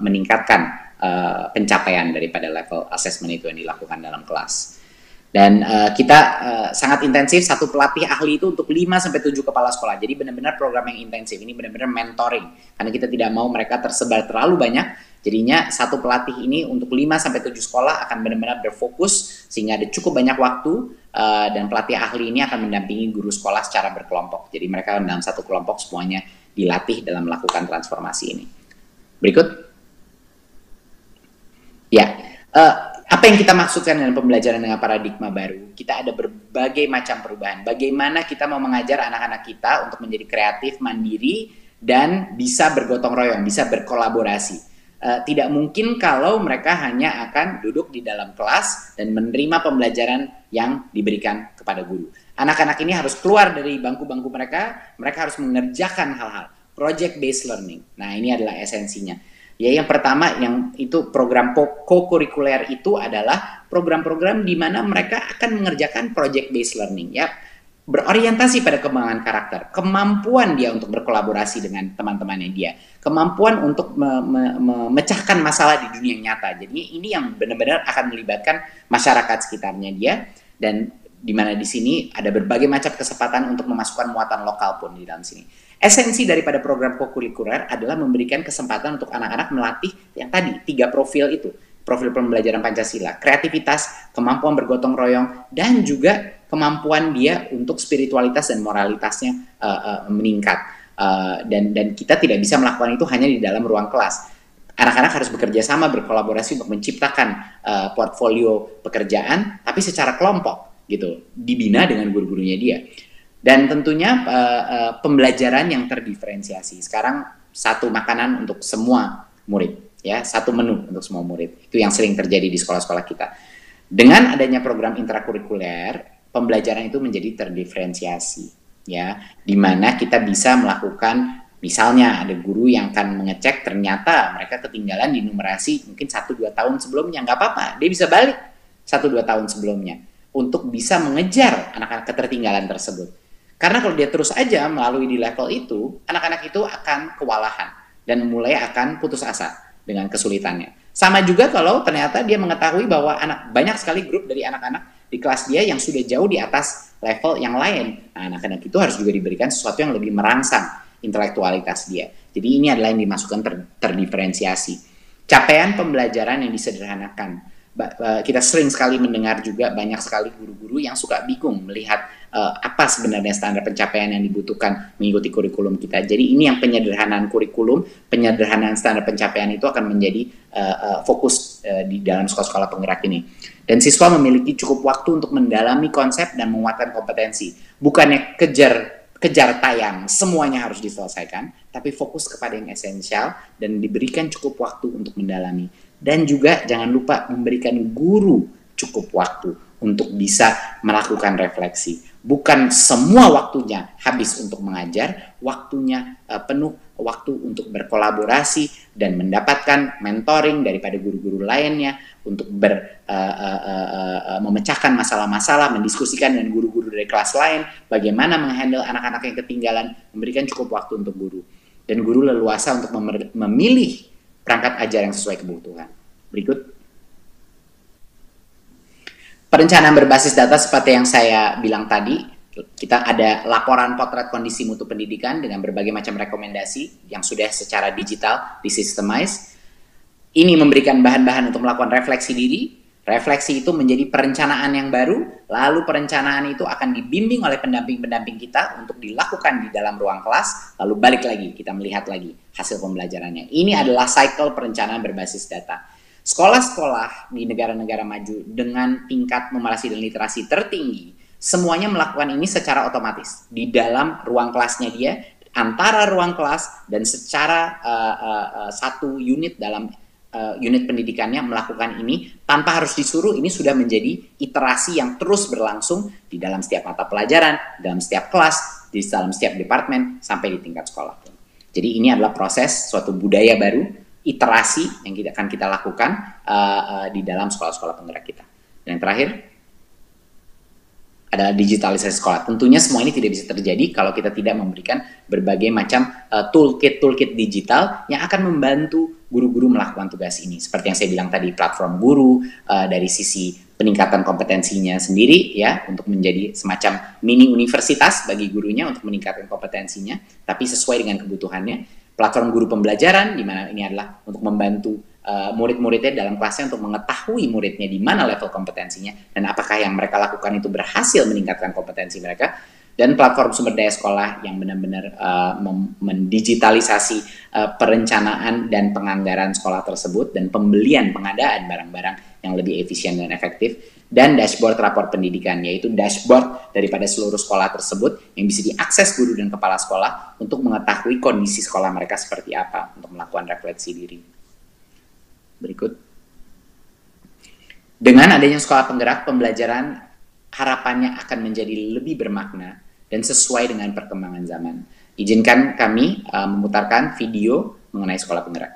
meningkatkan pencapaian daripada level assessment itu yang dilakukan dalam kelas. Dan kita sangat intensif satu pelatih ahli itu untuk 5-7 kepala sekolah. Jadi benar-benar program yang intensif. Ini benar-benar mentoring. Karena kita tidak mau mereka tersebar terlalu banyak. Jadinya satu pelatih ini untuk 5-7 sekolah akan benar-benar berfokus sehingga ada cukup banyak waktu, dan pelatih ahli ini akan mendampingi guru sekolah secara berkelompok. Jadi mereka dalam satu kelompok semuanya dilatih dalam melakukan transformasi ini. Berikut. Ya, apa yang kita maksudkan dengan pembelajaran dengan paradigma baru? Kita ada berbagai macam perubahan. Bagaimana kita mau mengajar anak-anak kita untuk menjadi kreatif, mandiri, dan bisa bergotong royong, bisa berkolaborasi. Tidak mungkin kalau mereka hanya akan duduk di dalam kelas dan menerima pembelajaran yang diberikan kepada guru. Anak-anak ini harus keluar dari bangku-bangku mereka harus mengerjakan hal-hal. project based learning. Nah, ini adalah esensinya. Ya, yang pertama yang itu program co-curricular itu adalah program-program di mana mereka akan mengerjakan project based learning ya. Berorientasi pada kembangan karakter, kemampuan dia untuk berkolaborasi dengan teman-temannya dia, kemampuan untuk memecahkan masalah di dunia nyata. Jadi ini yang benar-benar akan melibatkan masyarakat sekitarnya dia, dan di mana di sini ada berbagai macam kesempatan untuk memasukkan muatan lokal pun di dalam sini. Esensi daripada program co-curricular adalah memberikan kesempatan untuk anak-anak melatih yang tadi 3 profil itu. Profil pembelajaran Pancasila, kreativitas, kemampuan bergotong royong, dan juga kemampuan dia untuk spiritualitas dan moralitasnya meningkat. Dan kita tidak bisa melakukan itu hanya di dalam ruang kelas. Anak-anak harus bekerja sama, berkolaborasi untuk menciptakan portfolio pekerjaan, tapi secara kelompok gitu, dibina dengan guru-gurunya dia. Dan tentunya pembelajaran yang terdiferensiasi. Sekarang satu makanan untuk semua murid. Ya, satu menu untuk semua murid. Itu yang sering terjadi di sekolah-sekolah kita. Dengan adanya program intrakurikuler, pembelajaran itu menjadi terdiferensiasi, ya, di mana kita bisa melakukan, misalnya ada guru yang akan mengecek ternyata mereka ketinggalan di numerasi mungkin 1-2 tahun sebelumnya, nggak apa-apa, dia bisa balik 1-2 tahun sebelumnya untuk bisa mengejar anak-anak ketertinggalan tersebut. Karena kalau dia terus aja melalui di level itu, anak-anak itu akan kewalahan dan mulai akan putus asa dengan kesulitannya. Sama juga kalau ternyata dia mengetahui bahwa banyak sekali grup dari anak-anak di kelas dia yang sudah jauh di atas level yang lain. Nah, anak-anak itu harus juga diberikan sesuatu yang lebih merangsang intelektualitas dia. Jadi ini adalah yang dimasukkan terdiferensiasi. Capaian pembelajaran yang disederhanakan. Kita sering sekali mendengar juga banyak sekali guru-guru yang suka bingung melihat apa sebenarnya standar pencapaian yang dibutuhkan mengikuti kurikulum kita. Jadi ini yang penyederhanaan kurikulum, penyederhanaan standar pencapaian itu akan menjadi fokus di dalam sekolah-sekolah penggerak ini. Dan siswa memiliki cukup waktu untuk mendalami konsep dan menguatkan kompetensi. Bukannya kejar tayang, semuanya harus diselesaikan, tapi fokus kepada yang esensial dan diberikan cukup waktu untuk mendalami. Dan juga jangan lupa memberikan guru cukup waktu untuk bisa melakukan refleksi. Bukan semua waktunya habis untuk mengajar, waktunya penuh waktu untuk berkolaborasi dan mendapatkan mentoring daripada guru-guru lainnya untuk memecahkan masalah-masalah, mendiskusikan dengan guru-guru dari kelas lain, bagaimana menghandle anak-anak yang ketinggalan, memberikan cukup waktu untuk guru. Dan guru leluasa untuk memilih perangkat ajar yang sesuai kebutuhan. Berikut. Perencanaan berbasis data seperti yang saya bilang tadi, kita ada laporan potret kondisi mutu pendidikan dengan berbagai macam rekomendasi yang sudah secara digital disistemize. Ini memberikan bahan-bahan untuk melakukan refleksi diri. Refleksi itu menjadi perencanaan yang baru, lalu perencanaan itu akan dibimbing oleh pendamping-pendamping kita untuk dilakukan di dalam ruang kelas, lalu balik lagi, kita melihat lagi hasil pembelajarannya. Ini adalah cycle perencanaan berbasis data. Sekolah-sekolah di negara-negara maju dengan tingkat numerasi dan literasi tertinggi, semuanya melakukan ini secara otomatis. Di dalam ruang kelasnya dia, antara ruang kelas dan secara satu unit dalam unit pendidikannya melakukan ini tanpa harus disuruh. Ini sudah menjadi iterasi yang terus berlangsung di dalam setiap mata pelajaran, dalam setiap kelas, di dalam setiap departemen sampai di tingkat sekolah. Jadi ini adalah proses suatu budaya baru, iterasi yang akan kita lakukan di dalam sekolah-sekolah penggerak kita. Dan yang terakhir adalah digitalisasi sekolah. Tentunya semua ini tidak bisa terjadi kalau kita tidak memberikan berbagai macam toolkit digital yang akan membantu guru-guru melakukan tugas ini. Seperti yang saya bilang tadi, platform guru dari sisi peningkatan kompetensinya sendiri ya, untuk menjadi semacam mini universitas bagi gurunya untuk meningkatkan kompetensinya, tapi sesuai dengan kebutuhannya. Platform guru pembelajaran, di mana ini adalah untuk membantu murid-muridnya dalam kelasnya untuk mengetahui muridnya di mana level kompetensinya dan apakah yang mereka lakukan itu berhasil meningkatkan kompetensi mereka. Dan platform sumber daya sekolah yang benar-benar mendigitalisasi perencanaan dan penganggaran sekolah tersebut dan pembelian pengadaan barang-barang yang lebih efisien dan efektif. Dan dashboard rapor pendidikan, yaitu dashboard daripada seluruh sekolah tersebut yang bisa diakses guru dan kepala sekolah untuk mengetahui kondisi sekolah mereka seperti apa untuk melakukan refleksi diri. Berikut. Dengan adanya sekolah penggerak, pembelajaran harapannya akan menjadi lebih bermakna dan sesuai dengan perkembangan zaman. Izinkan kami memutarkan video mengenai sekolah penggerak.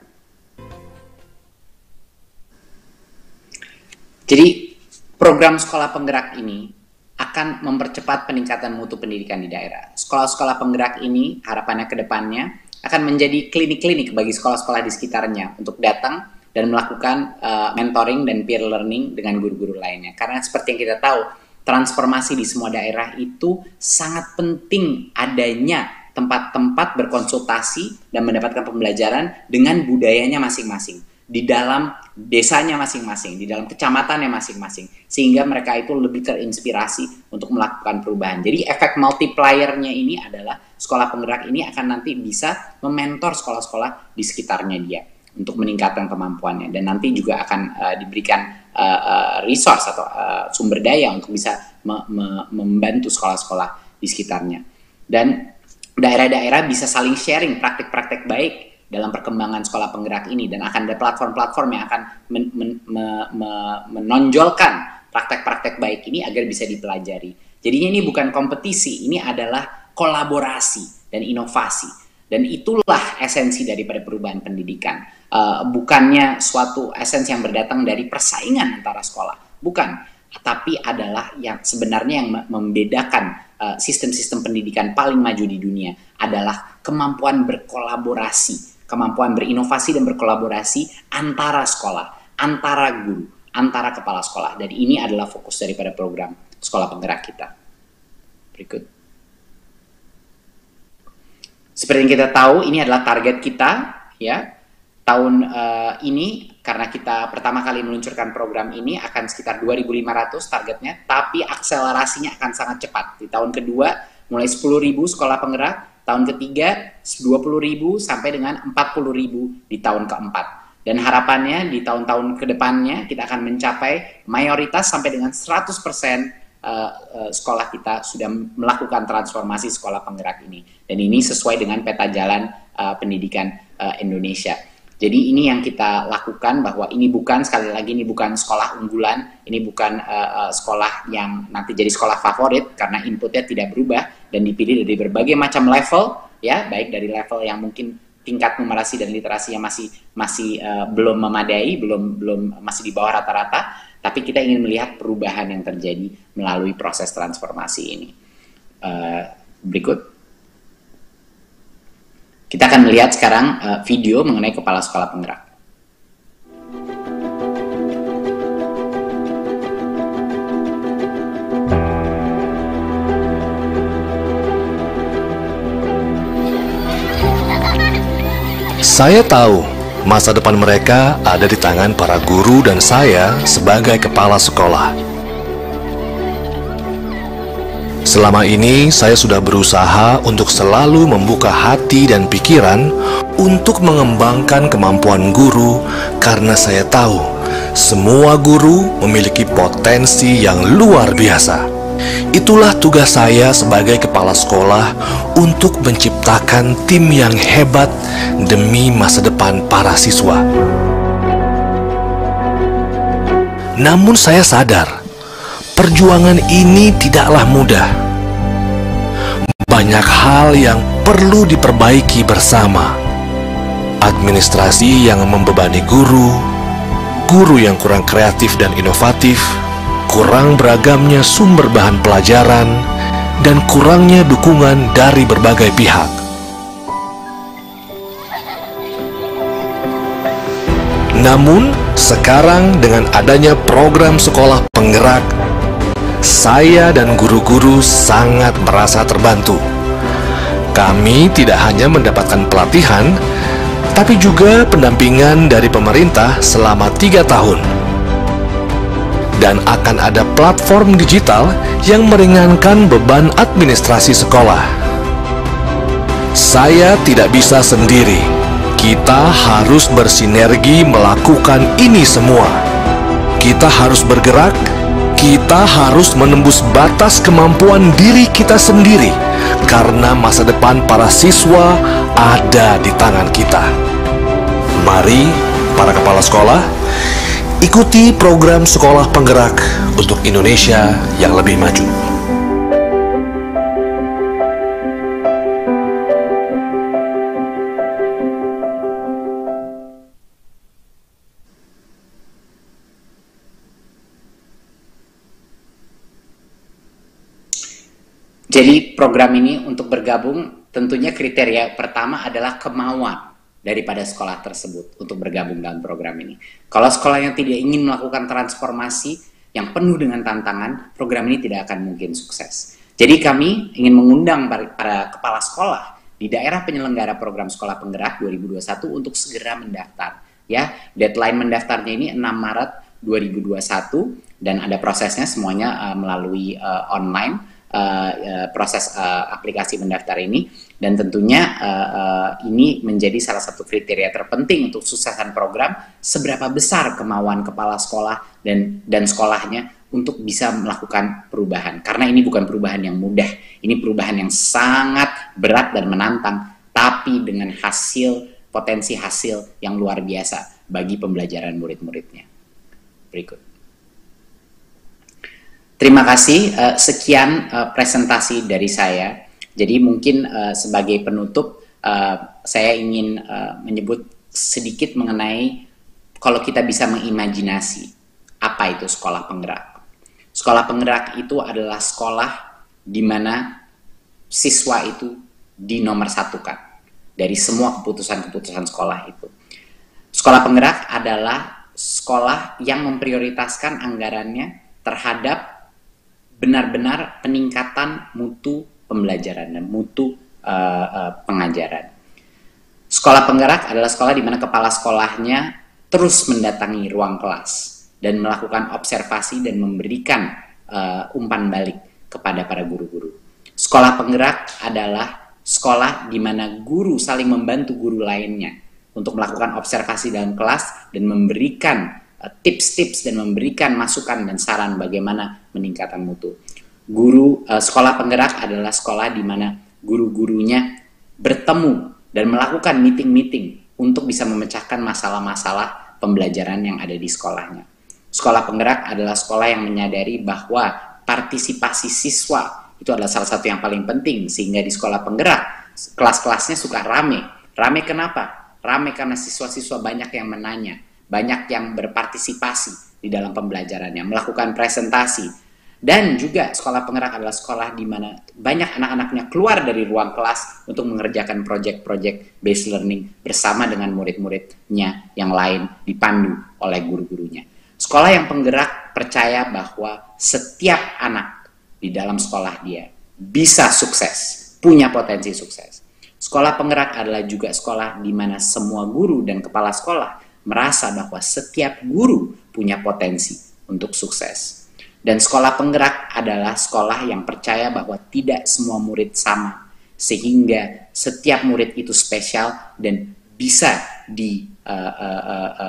Jadi program sekolah penggerak ini akan mempercepat peningkatan mutu pendidikan di daerah. Sekolah-sekolah penggerak ini harapannya ke depannya akan menjadi klinik-klinik bagi sekolah-sekolah di sekitarnya untuk datang dan melakukan mentoring dan peer learning dengan guru-guru lainnya. Karena seperti yang kita tahu, transformasi di semua daerah itu sangat penting adanya tempat-tempat berkonsultasi dan mendapatkan pembelajaran dengan budayanya masing-masing, di dalam desanya masing-masing, di dalam kecamatannya masing-masing, sehingga mereka itu lebih terinspirasi untuk melakukan perubahan. Jadi efek multiplier-nya ini adalah sekolah penggerak ini akan nanti bisa mementor sekolah-sekolah di sekitarnya dia untuk meningkatkan kemampuannya, dan nanti juga akan diberikan resource atau sumber daya untuk bisa membantu sekolah-sekolah di sekitarnya. Dan daerah-daerah bisa saling sharing praktek-praktek baik dalam perkembangan sekolah penggerak ini, dan akan ada platform-platform yang akan menonjolkan praktek-praktek baik ini agar bisa dipelajari. Jadinya ini bukan kompetisi, ini adalah kolaborasi dan inovasi, dan itulah esensi daripada perubahan pendidikan. Bukannya suatu esensi yang berdatang dari persaingan antara sekolah, bukan, tapi adalah yang sebenarnya yang membedakan sistem-sistem pendidikan paling maju di dunia adalah kemampuan berkolaborasi, kemampuan berinovasi dan berkolaborasi antara sekolah, antara guru, antara kepala sekolah. Dan ini adalah fokus daripada program sekolah penggerak kita. Berikut. Seperti yang kita tahu, ini adalah target kita, ya. Tahun ini, karena kita pertama kali meluncurkan program ini, akan sekitar 2.500 targetnya, tapi akselerasinya akan sangat cepat. Di tahun kedua, mulai 10.000 sekolah penggerak, tahun ketiga, 20.000 sampai dengan 40.000 di tahun keempat. Dan harapannya di tahun-tahun kedepannya, kita akan mencapai mayoritas sampai dengan 100% sekolah kita sudah melakukan transformasi sekolah penggerak ini. Dan ini sesuai dengan peta jalan pendidikan Indonesia. Jadi ini yang kita lakukan, bahwa ini bukan, sekali lagi, ini bukan sekolah unggulan, ini bukan sekolah yang nanti jadi sekolah favorit, karena inputnya tidak berubah dan dipilih dari berbagai macam level, ya, baik dari level yang mungkin tingkat numerasi dan literasinya masih belum memadai, belum masih di bawah rata-rata, tapi kita ingin melihat perubahan yang terjadi melalui proses transformasi ini. Berikut. Kita akan melihat sekarang video mengenai kepala sekolah penggerak. Saya tahu masa depan mereka ada di tangan para guru dan saya sebagai kepala sekolah. Selama ini saya sudah berusaha untuk selalu membuka hati dan pikiran untuk mengembangkan kemampuan guru, karena saya tahu semua guru memiliki potensi yang luar biasa. Itulah tugas saya sebagai kepala sekolah, untuk menciptakan tim yang hebat demi masa depan para siswa. Namun saya sadar perjuangan ini tidaklah mudah. Banyak hal yang perlu diperbaiki bersama. Administrasi yang membebani guru, guru yang kurang kreatif dan inovatif, kurang beragamnya sumber bahan pelajaran, dan kurangnya dukungan dari berbagai pihak. Namun, sekarang dengan adanya program sekolah penggerak, saya dan guru-guru sangat merasa terbantu. Kami tidak hanya mendapatkan pelatihan, tapi juga pendampingan dari pemerintah selama 3 tahun. Dan akan ada platform digital yang meringankan beban administrasi sekolah. Saya tidak bisa sendiri. Kita harus bersinergi melakukan ini semua. Kita harus bergerak. Kita harus menembus batas kemampuan diri kita sendiri, karena masa depan para siswa ada di tangan kita. Mari, para kepala sekolah, ikuti program sekolah penggerak untuk Indonesia yang lebih maju. Jadi program ini untuk bergabung tentunya kriteria pertama adalah kemauan daripada sekolah tersebut untuk bergabung dalam program ini. Kalau sekolah yang tidak ingin melakukan transformasi yang penuh dengan tantangan, program ini tidak akan mungkin sukses. Jadi kami ingin mengundang para kepala sekolah di daerah penyelenggara program Sekolah Penggerak 2021 untuk segera mendaftar. Ya, deadline mendaftarnya ini 6 Maret 2021 dan ada prosesnya semuanya melalui online. Proses aplikasi mendaftar ini, dan tentunya ini menjadi salah satu kriteria terpenting untuk suksesan program, seberapa besar kemauan kepala sekolah dan sekolahnya untuk bisa melakukan perubahan, karena ini bukan perubahan yang mudah, ini perubahan yang sangat berat dan menantang, tapi dengan potensi hasil yang luar biasa bagi pembelajaran murid-muridnya. Berikut. Terima kasih, sekian presentasi dari saya. Jadi mungkin sebagai penutup, saya ingin menyebut sedikit mengenai kalau kita bisa mengimajinasi apa itu sekolah penggerak. Sekolah penggerak itu adalah sekolah di mana siswa itu dinomorsatukan dari semua keputusan-keputusan sekolah itu. Sekolah penggerak adalah sekolah yang memprioritaskan anggarannya terhadap benar-benar peningkatan mutu pembelajaran dan mutu pengajaran. Sekolah penggerak adalah sekolah di mana kepala sekolahnya terus mendatangi ruang kelas dan melakukan observasi dan memberikan umpan balik kepada para guru-guru. Sekolah penggerak adalah sekolah di mana guru saling membantu guru lainnya untuk melakukan observasi dalam kelas dan memberikan tips-tips dan memberikan masukan dan saran bagaimana meningkatkan mutu. Sekolah penggerak adalah sekolah di mana guru-gurunya bertemu dan melakukan meeting-meeting untuk bisa memecahkan masalah-masalah pembelajaran yang ada di sekolahnya. Sekolah penggerak adalah sekolah yang menyadari bahwa partisipasi siswa itu adalah salah satu yang paling penting, sehingga di sekolah penggerak kelas-kelasnya suka rame. Rame kenapa? Rame karena siswa-siswa banyak yang menanya, banyak yang berpartisipasi di dalam pembelajarannya, melakukan presentasi. Dan juga sekolah penggerak adalah sekolah di mana banyak anak-anaknya keluar dari ruang kelas untuk mengerjakan proyek-proyek based learning bersama dengan murid-muridnya yang lain, dipandu oleh guru-gurunya. Sekolah yang penggerak percaya bahwa setiap anak di dalam sekolah dia bisa sukses, punya potensi sukses. Sekolah penggerak adalah juga sekolah di mana semua guru dan kepala sekolah merasa bahwa setiap guru punya potensi untuk sukses. Dan sekolah penggerak adalah sekolah yang percaya bahwa tidak semua murid sama, sehingga setiap murid itu spesial dan bisa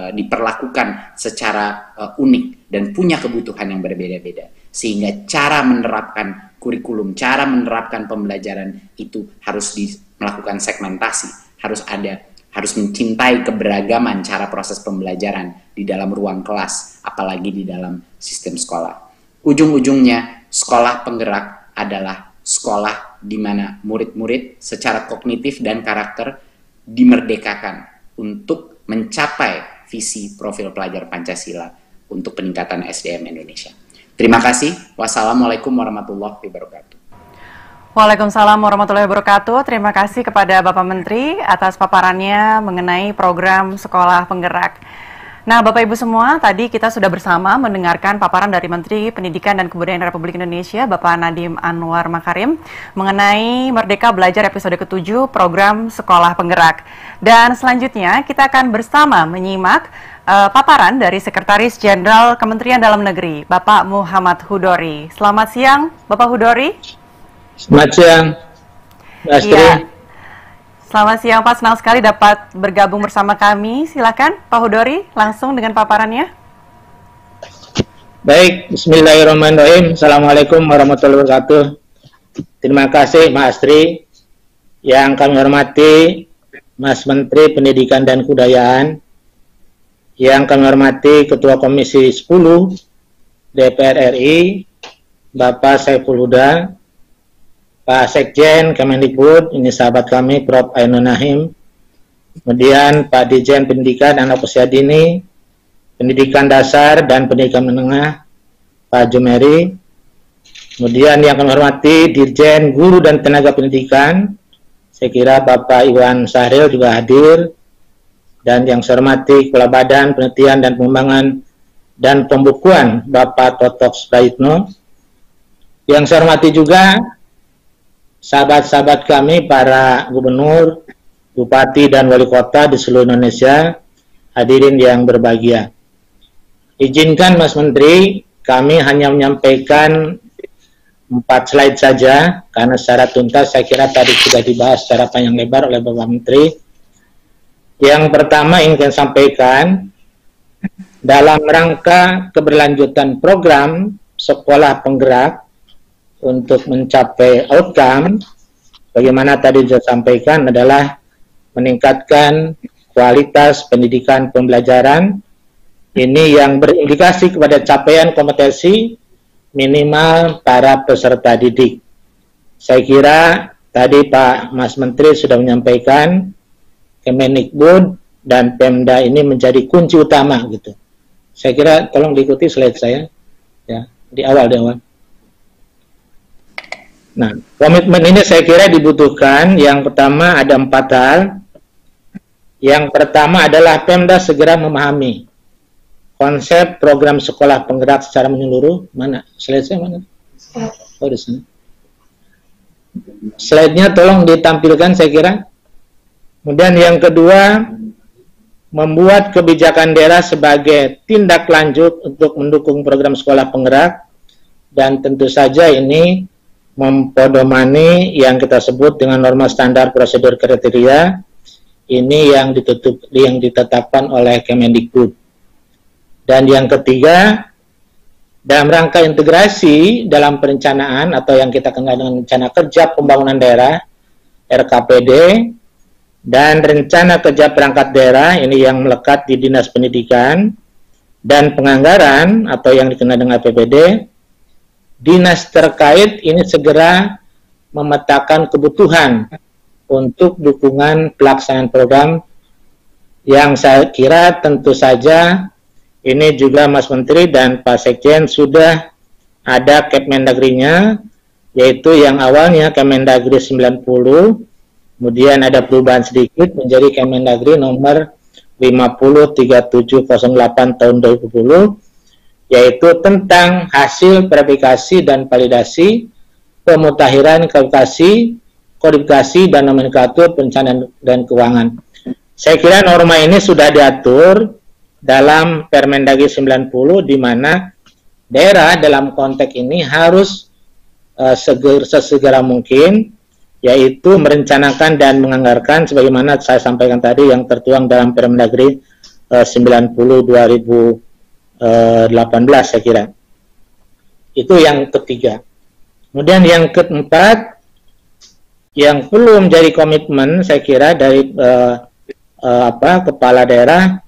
diperlakukan secara unik dan punya kebutuhan yang berbeda-beda. Sehingga cara menerapkan kurikulum, cara menerapkan pembelajaran itu harus melakukan segmentasi, harus mencintai keberagaman cara proses pembelajaran di dalam ruang kelas, apalagi di dalam sistem sekolah. Ujung-ujungnya, sekolah penggerak adalah sekolah di mana murid-murid secara kognitif dan karakter dimerdekakan untuk mencapai visi profil pelajar Pancasila untuk peningkatan SDM Indonesia. Terima kasih. Wassalamualaikum warahmatullahi wabarakatuh. Waalaikumsalam warahmatullahi wabarakatuh. Terima kasih kepada Bapak Menteri atas paparannya mengenai program Sekolah Penggerak. Nah, Bapak Ibu semua, tadi kita sudah bersama mendengarkan paparan dari Menteri Pendidikan dan Kebudayaan Republik Indonesia, Bapak Nadiem Anwar Makarim, mengenai Merdeka Belajar episode ke-7 program Sekolah Penggerak. Dan selanjutnya kita akan bersama menyimak paparan dari Sekretaris Jenderal Kementerian Dalam Negeri, Bapak Muhammad Hudori. Selamat siang, Bapak Hudori. Selamat siang, Mbak Astri. Iya. Selamat siang Pak, senang sekali dapat bergabung bersama kami. Silakan Pak Hudori, langsung dengan paparannya. Baik, bismillahirrahmanirrahim. Assalamualaikum warahmatullahi wabarakatuh. Terima kasih Mbak Astri. Yang kami hormati Mas Menteri Pendidikan dan Kebudayaan. Yang kami hormati Ketua Komisi 10 DPR RI, Bapak Saiful Huda, Pak Sekjen Kemendikbud, ini sahabat kami Prof. Ainun Nahim, kemudian Pak Dirjen Pendidikan Anak Usia Dini, Pendidikan Dasar dan Pendidikan Menengah, Pak Jumeri, Kemudian yang kami hormati Dirjen Guru dan Tenaga Pendidikan, saya kira Bapak Iwan Sahril juga hadir, dan yang saya hormati Kepala Badan Penelitian dan Pengembangan dan Pembukuan Bapak Totok Suprayitno. Yang saya hormati juga sahabat-sahabat kami, para gubernur, bupati, dan wali kota di seluruh Indonesia, hadirin yang berbahagia. Izinkan Mas Menteri, kami hanya menyampaikan 4 slide saja, karena secara tuntas saya kira tadi sudah dibahas secara panjang lebar oleh Bapak Menteri. Yang pertama ingin saya sampaikan, dalam rangka keberlanjutan program sekolah penggerak untuk mencapai outcome, bagaimana tadi saya sampaikan adalah meningkatkan kualitas pendidikan pembelajaran, ini yang berimplikasi kepada capaian kompetensi minimal para peserta didik. Saya kira tadi Pak Mas Menteri sudah menyampaikan Kemendikbud dan Pemda ini menjadi kunci utama gitu. Saya kira tolong diikuti slide saya ya di awal. Nah, komitmen ini saya kira dibutuhkan. Yang pertama ada 4 hal. Yang pertama adalah Pemda segera memahami konsep program sekolah penggerak secara menyeluruh. Mana? Slide saya mana? Oh, di sini. Slide-nya tolong ditampilkan saya kira. Kemudian yang kedua, membuat kebijakan daerah sebagai tindak lanjut untuk mendukung program sekolah penggerak, dan tentu saja ini mempedomani yang kita sebut dengan norma standar prosedur kriteria, ini yang ditetapkan oleh Kemendikbud. Dan yang ketiga, dalam rangka integrasi dalam perencanaan atau yang kita kenal dengan rencana kerja pembangunan daerah RKPD dan rencana kerja perangkat daerah, ini yang melekat di Dinas Pendidikan, dan penganggaran atau yang dikenal dengan APBD, dinas terkait ini segera memetakan kebutuhan untuk dukungan pelaksanaan program, yang saya kira tentu saja ini juga Mas Menteri dan Pak Sekjen sudah ada Kemendagri-nya, yaitu yang awalnya Kemendagri 90, kemudian ada perubahan sedikit menjadi Kemendagri nomor 503708 tahun 2010, yaitu tentang hasil verifikasi dan validasi pemutakhiran kodifikasi dan nomenklatur perencanaan dan keuangan. Saya kira norma ini sudah diatur dalam Permendagri 90, di mana daerah dalam konteks ini harus sesegera mungkin, yaitu merencanakan dan menganggarkan sebagaimana saya sampaikan tadi yang tertuang dalam Permendagri 90 2018 saya kira. Itu yang ketiga. Kemudian yang keempat, yang perlu menjadi komitmen saya kira dari kepala daerah,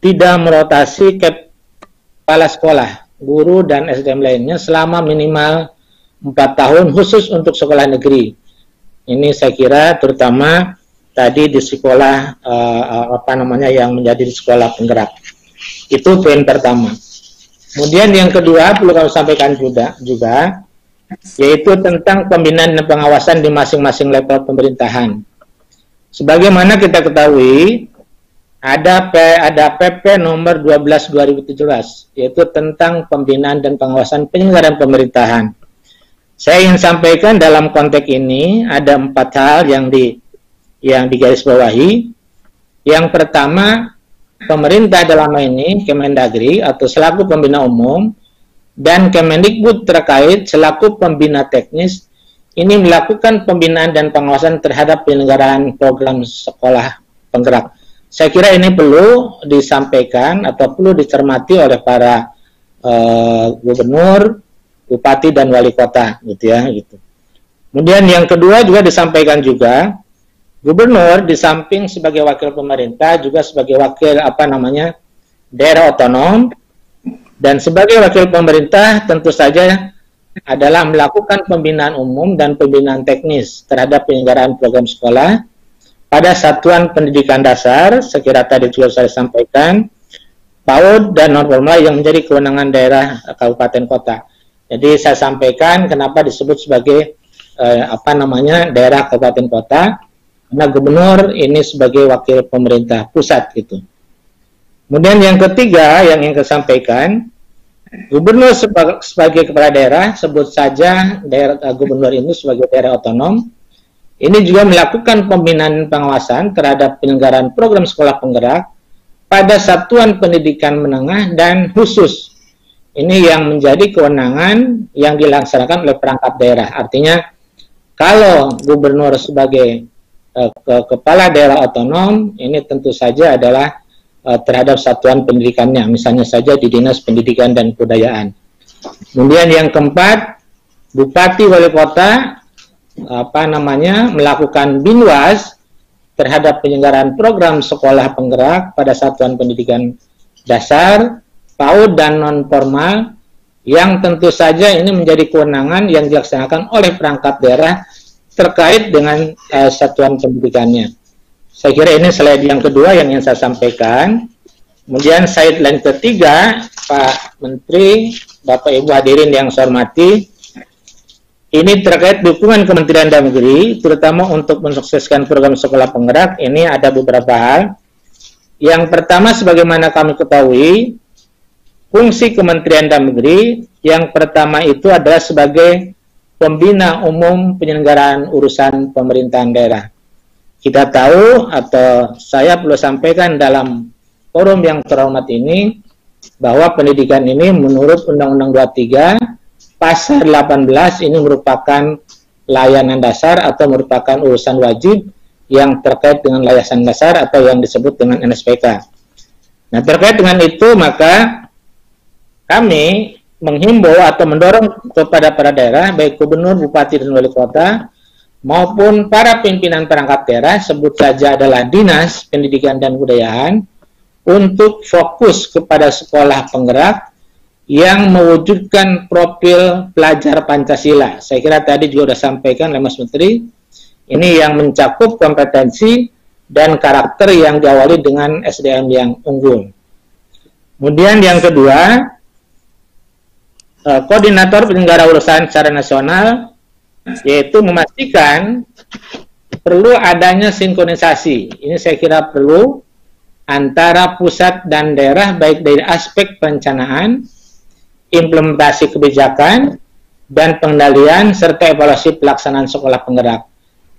tidak merotasi kepala sekolah, guru, dan SDM lainnya selama minimal 4 tahun khusus untuk sekolah negeri. Ini saya kira terutama tadi di sekolah yang menjadi sekolah penggerak. Itu poin pertama. Kemudian yang kedua perlu kami sampaikan juga yaitu tentang pembinaan dan pengawasan di masing-masing level pemerintahan. Sebagaimana kita ketahui, ada PP nomor 12 2017, yaitu tentang pembinaan dan pengawasan penyelenggaraan pemerintahan. Saya ingin sampaikan dalam konteks ini ada 4 hal yang digarisbawahi. Yang pertama, pemerintah dalam hal ini Kemendagri atau selaku pembina umum dan Kemendikbud terkait selaku pembina teknis ini melakukan pembinaan dan pengawasan terhadap penyelenggaraan program sekolah penggerak. Saya kira ini perlu disampaikan atau perlu dicermati oleh para gubernur, bupati, dan wali kota, gitu ya. Gitu. Kemudian yang kedua juga disampaikan juga, gubernur di samping sebagai wakil pemerintah juga sebagai wakil daerah otonom, dan sebagai wakil pemerintah tentu saja adalah melakukan pembinaan umum dan pembinaan teknis terhadap penyelenggaraan program sekolah pada satuan pendidikan dasar, sekira tadi juga saya sampaikan, PAUD dan non formal yang menjadi kewenangan daerah kabupaten kota. Jadi saya sampaikan kenapa disebut sebagai daerah kabupaten kota, karena gubernur ini sebagai wakil pemerintah pusat gitu. Kemudian yang ketiga yang ingin saya sampaikan, gubernur sebagai kepala daerah, sebut saja daerah gubernur ini sebagai daerah otonom, ini juga melakukan pembinaan pengawasan terhadap penyelenggaraan program sekolah penggerak pada satuan pendidikan menengah dan khusus. Ini yang menjadi kewenangan yang dilaksanakan oleh perangkat daerah. Artinya, kalau gubernur sebagai kepala daerah otonom, ini tentu saja adalah terhadap satuan pendidikannya, misalnya saja di Dinas Pendidikan dan Kebudayaan. Kemudian yang keempat, Bupati Wali Kota melakukan binwas terhadap penyelenggaraan program sekolah penggerak pada satuan pendidikan dasar, PAUD dan non formal, yang tentu saja ini menjadi kewenangan yang dilaksanakan oleh perangkat daerah terkait dengan satuan pendidikannya. Saya kira ini slide yang kedua yang ingin saya sampaikan. Kemudian slide yang ketiga, Pak Menteri, Bapak Ibu hadirin yang saya hormati, ini terkait dukungan Kementerian Dalam Negeri, terutama untuk mensukseskan program sekolah penggerak. Ini ada beberapa hal. Yang pertama, sebagaimana kami ketahui, fungsi Kementerian Dalam Negeri yang pertama itu adalah sebagai pembina umum penyelenggaraan urusan pemerintahan daerah. Kita tahu, atau saya perlu sampaikan dalam forum yang terhormat ini, bahwa pendidikan ini menurut Undang-Undang 23, Pasal 18 ini merupakan layanan dasar atau merupakan urusan wajib yang terkait dengan layanan dasar atau yang disebut dengan NSPK. Nah, terkait dengan itu, maka kami menghimbau atau mendorong kepada para daerah, baik gubernur, bupati, dan wali kota, maupun para pimpinan perangkat daerah, sebut saja adalah Dinas Pendidikan dan Kebudayaan, untuk fokus kepada sekolah penggerak yang mewujudkan profil pelajar Pancasila. Saya kira tadi juga sudah sampaikan oleh Mas Menteri, ini yang mencakup kompetensi dan karakter yang diawali dengan SDM yang unggul. Kemudian yang kedua, koordinator penyelenggara urusan secara nasional, yaitu memastikan perlu adanya sinkronisasi. Ini saya kira perlu antara pusat dan daerah, baik dari aspek perencanaan, implementasi kebijakan, dan pengendalian serta evaluasi pelaksanaan sekolah penggerak.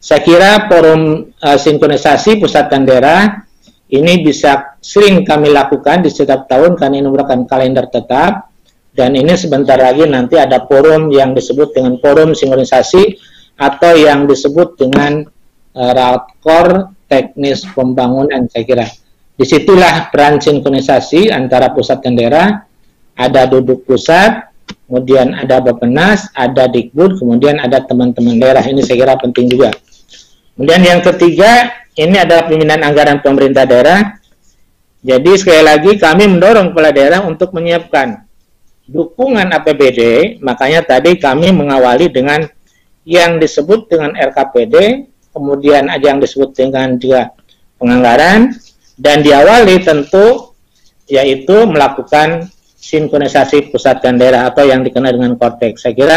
Saya kira forum sinkronisasi pusat dan daerah ini bisa sering kami lakukan di setiap tahun karena ini merupakan kalender tetap. Dan ini sebentar lagi nanti ada forum yang disebut dengan forum sinkronisasi atau yang disebut dengan rakor teknis pembangunan, saya kira. Disitulah peran sinkronisasi antara pusat dan daerah, ada duduk pusat, kemudian ada Bappenas, ada Dikbud, kemudian ada teman-teman daerah. Ini saya kira penting juga. Kemudian yang ketiga, ini adalah pembinaan anggaran pemerintah daerah. Jadi sekali lagi kami mendorong kepala daerah untuk menyiapkan dukungan APBD, makanya tadi kami mengawali dengan yang disebut dengan RKPD, kemudian ada yang disebut dengan juga penganggaran, dan diawali tentu yaitu melakukan sinkronisasi pusat dan daerah atau yang dikenal dengan Kortek. Saya kira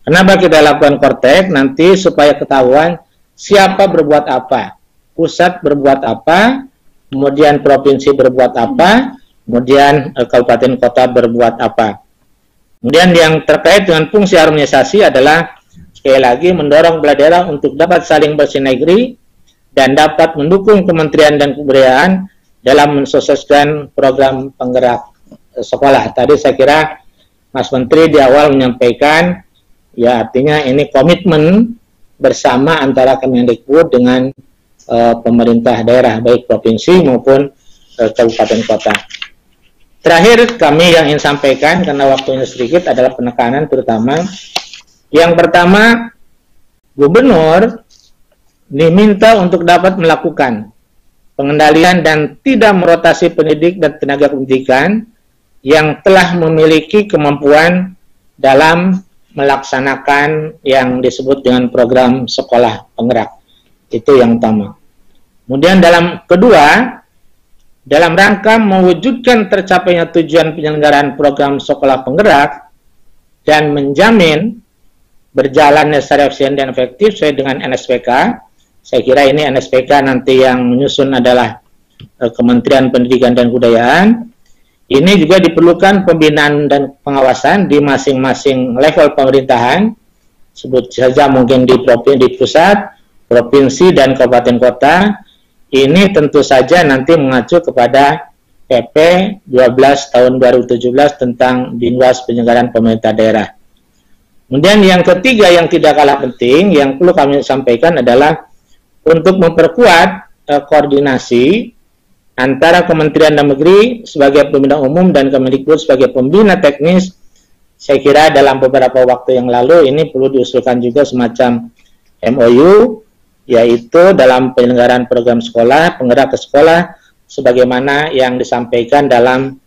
kenapa kita lakukan Kortek, nanti supaya ketahuan siapa berbuat apa, pusat berbuat apa, kemudian provinsi berbuat apa, kemudian kabupaten kota berbuat apa. Kemudian yang terkait dengan fungsi harmonisasi adalah sekali lagi mendorong kepala daerah untuk dapat saling bersinergi dan dapat mendukung Kementerian dan Kebudayaan dalam mensukseskan program penggerak sekolah. Tadi saya kira Mas Menteri di awal menyampaikan, ya artinya ini komitmen bersama antara Kemendikbud dengan pemerintah daerah, baik provinsi maupun kabupaten kota. Terakhir kami yang ingin sampaikan karena waktunya sedikit adalah penekanan terutama. Yang pertama, gubernur diminta untuk dapat melakukan pengendalian dan tidak merotasi pendidik dan tenaga pendidikan yang telah memiliki kemampuan dalam melaksanakan yang disebut dengan program sekolah penggerak. Itu yang utama. Kemudian dalam rangka mewujudkan tercapainya tujuan penyelenggaraan program sekolah penggerak, dan menjamin berjalannya secara efisien dan efektif sesuai dengan NSPK. Saya kira ini NSPK nanti yang menyusun adalah Kementerian Pendidikan dan Kebudayaan. Ini juga diperlukan pembinaan dan pengawasan di masing-masing level pemerintahan, sebut saja mungkin di pusat, provinsi, dan kabupaten kota. Ini tentu saja nanti mengacu kepada PP 12 tahun 2017 tentang Binwas Penyelenggaraan Pemerintah Daerah. Kemudian yang ketiga yang tidak kalah penting, yang perlu kami sampaikan adalah untuk memperkuat koordinasi antara Kementerian Dalam Negeri sebagai pembina umum dan Kemendikbud sebagai pembina teknis. Saya kira dalam beberapa waktu yang lalu ini perlu diusulkan juga semacam MOU, yaitu dalam penyelenggaraan program sekolah, penggerak ke sekolah, sebagaimana yang disampaikan dalam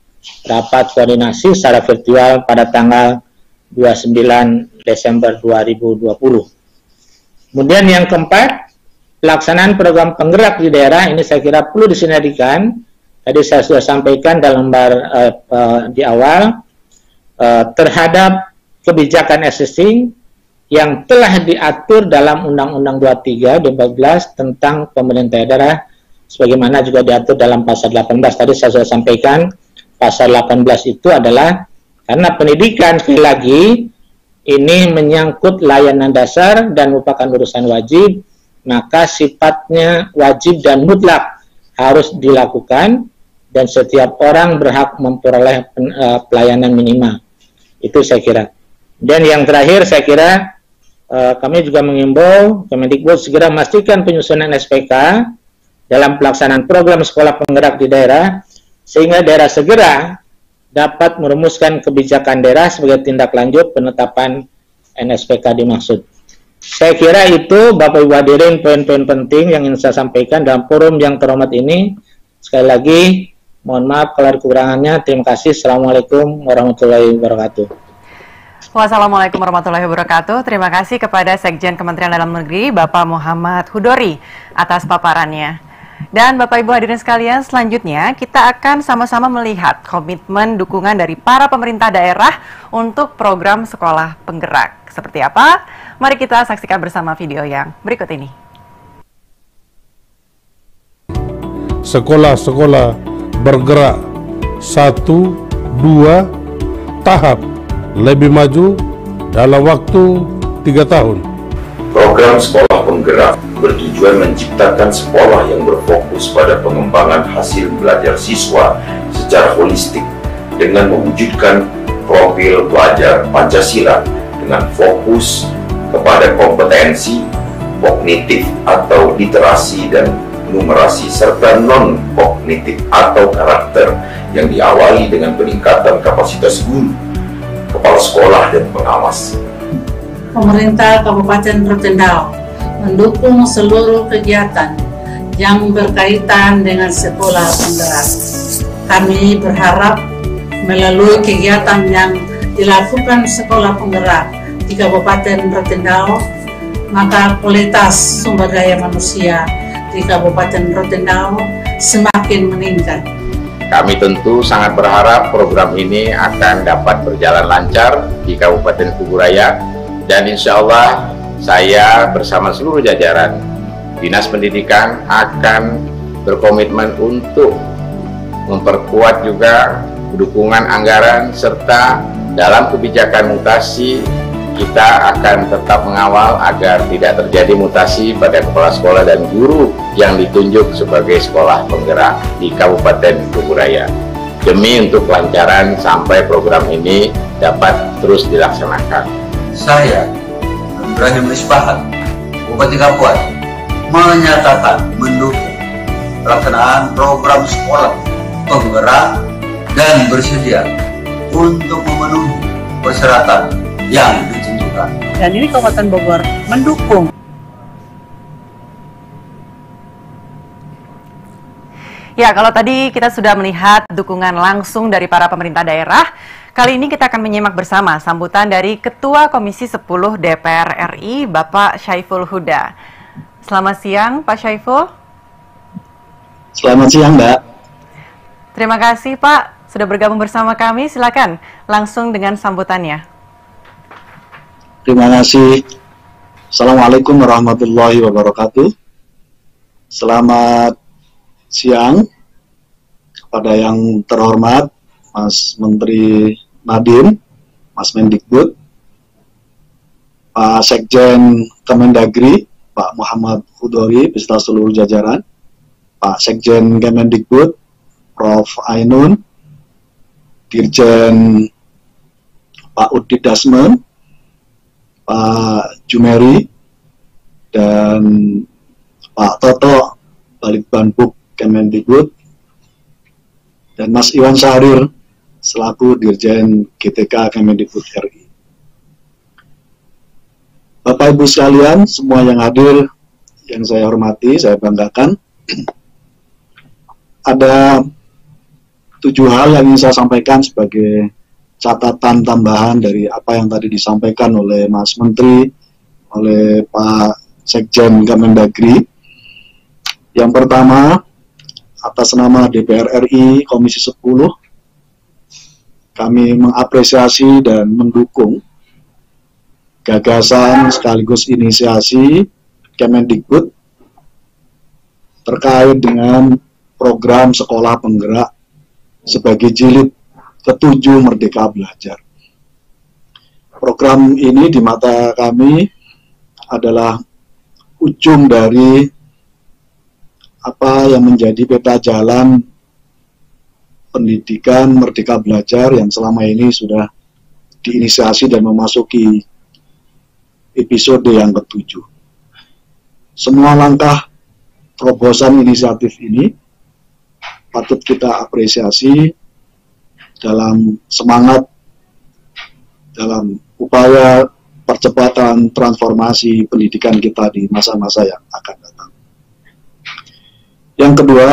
rapat koordinasi secara virtual pada tanggal 29 Desember 2020. Kemudian yang keempat, pelaksanaan program penggerak di daerah ini saya kira perlu disinergikan. Tadi saya sudah sampaikan dalam lembar di awal terhadap kebijakan existing yang telah diatur dalam Undang-Undang 23 2014 tentang pemerintah daerah, sebagaimana juga diatur dalam pasal 18. Tadi saya sudah sampaikan pasal 18 itu adalah karena pendidikan sekali lagi ini menyangkut layanan dasar dan merupakan urusan wajib, maka sifatnya wajib dan mutlak harus dilakukan dan setiap orang berhak memperoleh pelayanan minimal. Itu saya kira. Dan yang terakhir saya kira kami juga mengimbau Kemendikbud segera memastikan penyusunan SPK dalam pelaksanaan program sekolah penggerak di daerah sehingga daerah segera dapat merumuskan kebijakan daerah sebagai tindak lanjut penetapan NSPK dimaksud. Saya kira itu Bapak Ibu hadirin poin-poin penting yang ingin saya sampaikan dalam forum yang terhormat ini. Sekali lagi mohon maaf kalau ada kekurangannya. Terima kasih. Assalamualaikum warahmatullahi wabarakatuh. Wassalamualaikum warahmatullahi wabarakatuh. Terima kasih kepada Sekjen Kementerian Dalam Negeri Bapak Muhammad Hudori atas paparannya. Dan Bapak Ibu hadirin sekalian, selanjutnya kita akan sama-sama melihat komitmen dukungan dari para pemerintah daerah untuk program sekolah penggerak. Seperti apa? Mari kita saksikan bersama video yang berikut ini. Sekolah-sekolah bergerak 1, 2 tahap lebih maju dalam waktu 3 tahun. Program sekolah penggerak bertujuan menciptakan sekolah yang berfokus pada pengembangan hasil belajar siswa secara holistik dengan mewujudkan profil pelajar Pancasila dengan fokus kepada kompetensi kognitif atau literasi dan numerasi serta non-kognitif atau karakter yang diawali dengan peningkatan kapasitas guru, kepala sekolah, dan pengawas. Pemerintah Kabupaten Rotendao mendukung seluruh kegiatan yang berkaitan dengan sekolah penggerak. Kami berharap melalui kegiatan yang dilakukan sekolah penggerak di Kabupaten Rotendao, maka kualitas sumber daya manusia di Kabupaten Rotendao semakin meningkat. Kami tentu sangat berharap program ini akan dapat berjalan lancar di Kabupaten Kuburaya, dan insya Allah saya bersama seluruh jajaran Dinas Pendidikan akan berkomitmen untuk memperkuat juga dukungan anggaran, serta dalam kebijakan mutasi kita akan tetap mengawal agar tidak terjadi mutasi pada kepala sekolah dan guru yang ditunjuk sebagai sekolah penggerak di Kabupaten Kuburaya, demi untuk kelancaran sampai program ini dapat terus dilaksanakan. Saya, Ibrahim Misbahat, Bupati Kapuas, menyatakan mendukung pelaksanaan program sekolah penggerak dan bersedia untuk memenuhi persyaratan yang ditentukan. Dan ini Kabupaten Bogor mendukung. Ya, kalau tadi kita sudah melihat dukungan langsung dari para pemerintah daerah, kali ini kita akan menyimak bersama sambutan dari Ketua Komisi 10 DPR RI, Bapak Syaiful Huda. Selamat siang, Pak Syaiful. Selamat siang, Mbak. Terima kasih, Pak, sudah bergabung bersama kami. Silakan langsung dengan sambutannya. Terima kasih. Assalamualaikum warahmatullahi wabarakatuh. Selamat siang kepada yang terhormat Mas Menteri Nadiem, Mas Mendikbud, Pak Sekjen Kemendagri, Pak Muhammad Hudori beserta seluruh jajaran, Pak Sekjen Kemendikbud, Prof. Ainun, Dirjen Pak Udit Dasmen, Pak Jumeri, dan Pak Toto, Balitbanbuk Kemendikbud, dan Mas Iwan Syahrir, selaku Dirjen GTK Kemendikbud RI. Bapak Ibu sekalian, semua yang hadir, yang saya hormati, saya banggakan, ada 7 hal yang ingin saya sampaikan sebagai catatan tambahan dari apa yang tadi disampaikan oleh Mas Menteri, oleh Pak Sekjen Kemendagri. Yang pertama, atas nama DPR RI Komisi 10, kami mengapresiasi dan mendukung gagasan sekaligus inisiasi Kemendikbud terkait dengan program sekolah penggerak sebagai jilid ke-7 Merdeka Belajar. Program ini di mata kami adalah ujung dari apa yang menjadi peta jalan pendidikan Merdeka Belajar yang selama ini sudah diinisiasi dan memasuki episode yang ke-7. Semua langkah terobosan inisiatif ini patut kita apresiasi dalam semangat, dalam upaya percepatan transformasi pendidikan kita di masa-masa yang akan datang. Yang kedua,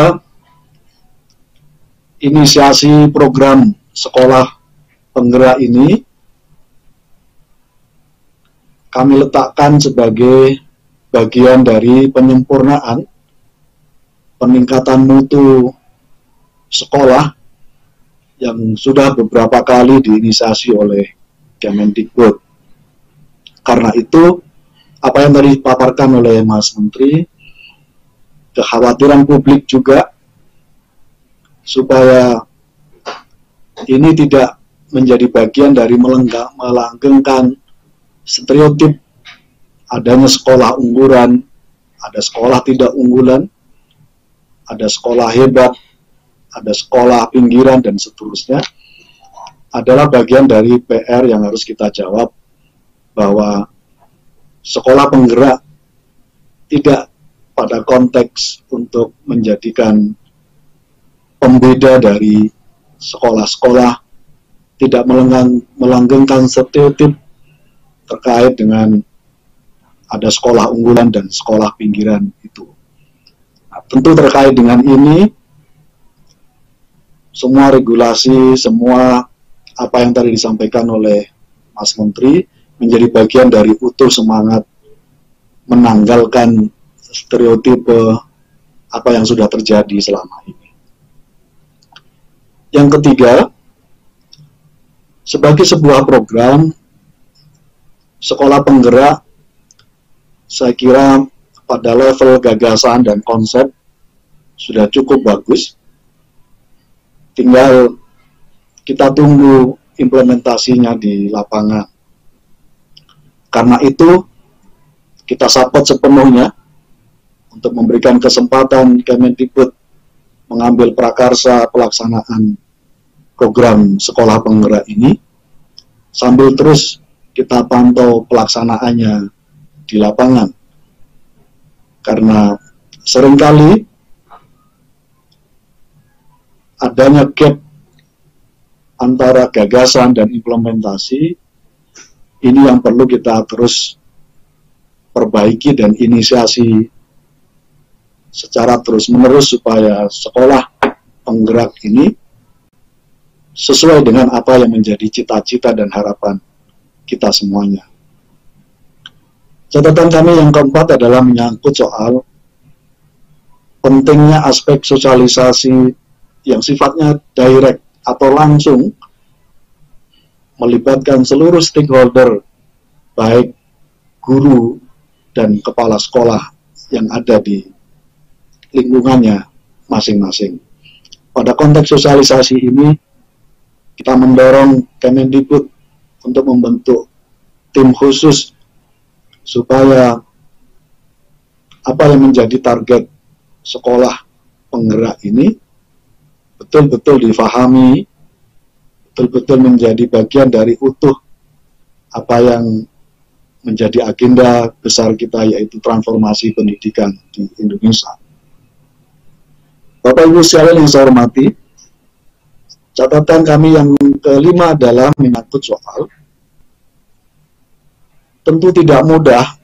inisiasi program sekolah penggerak ini kami letakkan sebagai bagian dari penyempurnaan peningkatan mutu sekolah yang sudah beberapa kali diinisiasi oleh Kemendikbud. Karena itu, apa yang tadi dipaparkan oleh Mas Menteri, kekhawatiran publik juga supaya ini tidak menjadi bagian dari melanggengkan stereotip adanya sekolah unggulan, ada sekolah tidak unggulan, ada sekolah hebat, ada sekolah pinggiran, dan seterusnya, adalah bagian dari PR yang harus kita jawab, bahwa sekolah penggerak tidak pada konteks untuk menjadikan pembeda dari sekolah-sekolah, tidak melanggengkan stereotip terkait dengan ada sekolah unggulan dan sekolah pinggiran itu. Nah, tentu terkait dengan ini, semua regulasi, semua apa yang tadi disampaikan oleh Mas Menteri menjadi bagian dari utuh semangat menanggalkan stereotipe apa yang sudah terjadi selama ini. Yang ketiga, sebagai sebuah program sekolah penggerak, saya kira pada level gagasan dan konsep sudah cukup bagus. Tinggal kita tunggu implementasinya di lapangan. Karena itu, kita support sepenuhnya untuk memberikan kesempatan Kemendikbud mengambil prakarsa pelaksanaan program sekolah penggerak ini, sambil terus kita pantau pelaksanaannya di lapangan. Karena seringkali adanya gap antara gagasan dan implementasi, ini yang perlu kita terus perbaiki dan inisiasi secara terus-menerus supaya sekolah penggerak ini sesuai dengan apa yang menjadi cita-cita dan harapan kita semuanya. Catatan kami yang keempat adalah menyangkut soal pentingnya aspek sosialisasi yang sifatnya direct atau langsung melibatkan seluruh stakeholder baik guru dan kepala sekolah yang ada di lingkungannya masing-masing. Pada konteks sosialisasi ini, kita mendorong Kemendikbud untuk membentuk tim khusus supaya apa yang menjadi target sekolah penggerak ini betul-betul difahami, betul-betul menjadi bagian dari utuh apa yang menjadi agenda besar kita, yaitu transformasi pendidikan di Indonesia. Bapak Ibu sekalian yang saya hormati, catatan kami yang kelima adalah menyangkut soal tentu tidak mudah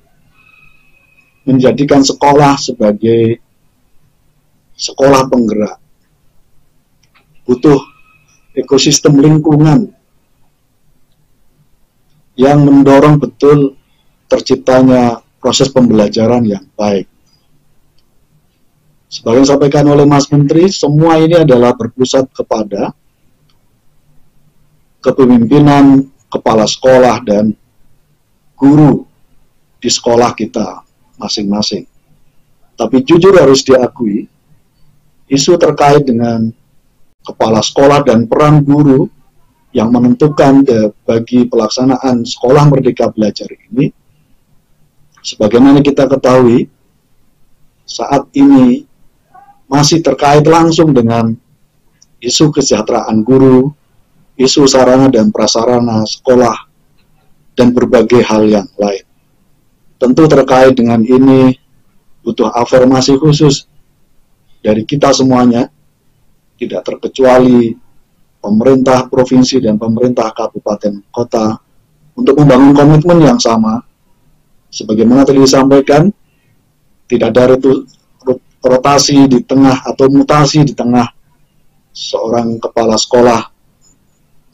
menjadikan sekolah sebagai sekolah penggerak. Butuh ekosistem lingkungan yang mendorong betul terciptanya proses pembelajaran yang baik. Sebagai yang disampaikan oleh Mas Menteri, semua ini adalah berpusat kepada kepemimpinan kepala sekolah dan guru di sekolah kita masing-masing. Tapi jujur harus diakui, isu terkait dengan kepala sekolah dan peran guru yang menentukan bagi pelaksanaan sekolah Merdeka Belajar ini, sebagaimana kita ketahui, saat ini masih terkait langsung dengan isu kesejahteraan guru, isu sarana dan prasarana sekolah, dan berbagai hal yang lain. Tentu terkait dengan ini butuh afirmasi khusus dari kita semuanya, tidak terkecuali pemerintah provinsi dan pemerintah kabupaten kota, untuk membangun komitmen yang sama. Sebagaimana tadi disampaikan, tidak ada rotasi di tengah atau mutasi di tengah seorang kepala sekolah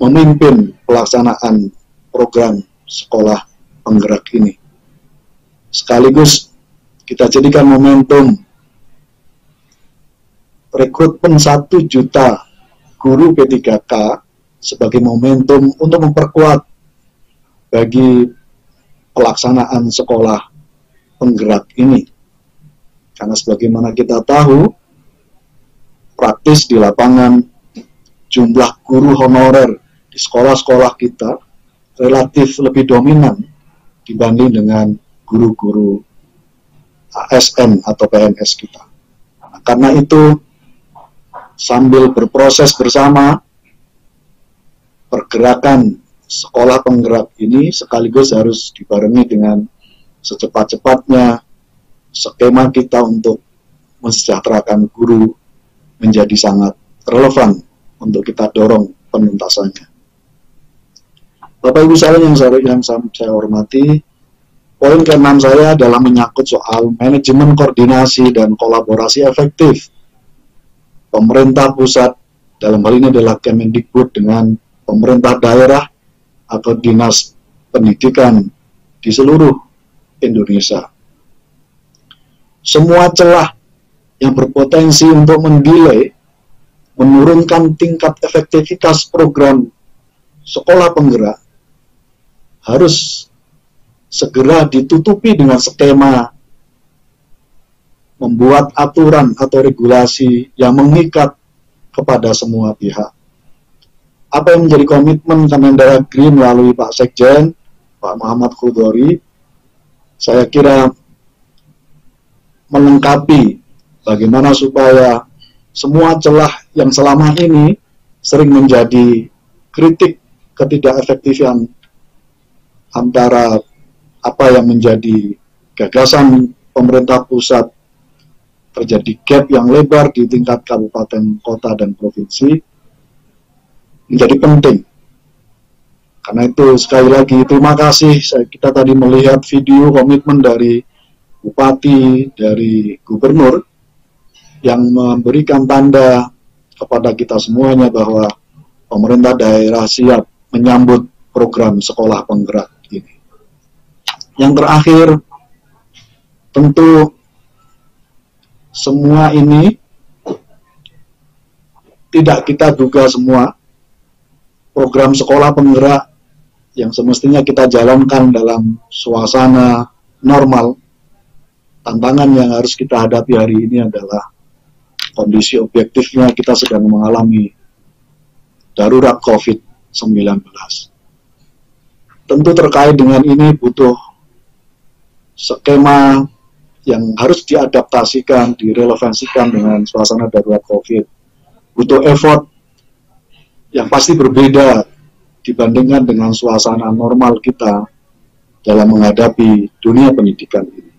memimpin pelaksanaan program sekolah penggerak ini. Sekaligus kita jadikan momentum rekrutmen 1 juta guru P3K sebagai momentum untuk memperkuat bagi pelaksanaan sekolah penggerak ini. Karena sebagaimana kita tahu, praktis di lapangan jumlah guru honorer di sekolah-sekolah kita relatif lebih dominan dibanding dengan guru-guru ASN atau PNS kita. Nah, karena itu, sambil berproses bersama, pergerakan sekolah penggerak ini sekaligus harus dibarengi dengan secepat-cepatnya skema kita untuk mensejahterakan guru menjadi sangat relevan untuk kita dorong penuntasannya. Bapak Ibu sekalian yang saya hormati, poin ke-6 saya adalah menyangkut soal manajemen koordinasi dan kolaborasi efektif pemerintah pusat, dalam hal ini adalah Kemendikbud, dengan pemerintah daerah atau dinas pendidikan di seluruh Indonesia. Semua celah yang berpotensi untuk mendelay, menurunkan tingkat efektivitas program sekolah penggerak harus segera ditutupi dengan skema membuat aturan atau regulasi yang mengikat kepada semua pihak. Apa yang menjadi komitmen Kemendagri melalui Pak Sekjen, Pak Muhammad Khudori, saya kira melengkapi bagaimana supaya semua celah yang selama ini sering menjadi kritik ketidakefektifan antara apa yang menjadi gagasan pemerintah pusat, terjadi gap yang lebar di tingkat kabupaten, kota, dan provinsi, menjadi penting. Karena itu sekali lagi terima kasih, kita tadi melihat video komitmen dari Bupati, dari Gubernur, yang memberikan tanda kepada kita semuanya bahwa pemerintah daerah siap menyambut program sekolah penggerak ini. Yang terakhir, tentu semua ini tidak kita duga semua. Program sekolah penggerak yang semestinya kita jalankan dalam suasana normal, tantangan yang harus kita hadapi hari ini adalah kondisi objektifnya kita sedang mengalami darurat COVID-19. Tentu terkait dengan ini butuh skema yang harus diadaptasikan, direlevansikan dengan suasana darurat COVID. Butuh effort yang pasti berbeda dibandingkan dengan suasana normal kita dalam menghadapi dunia pendidikan ini.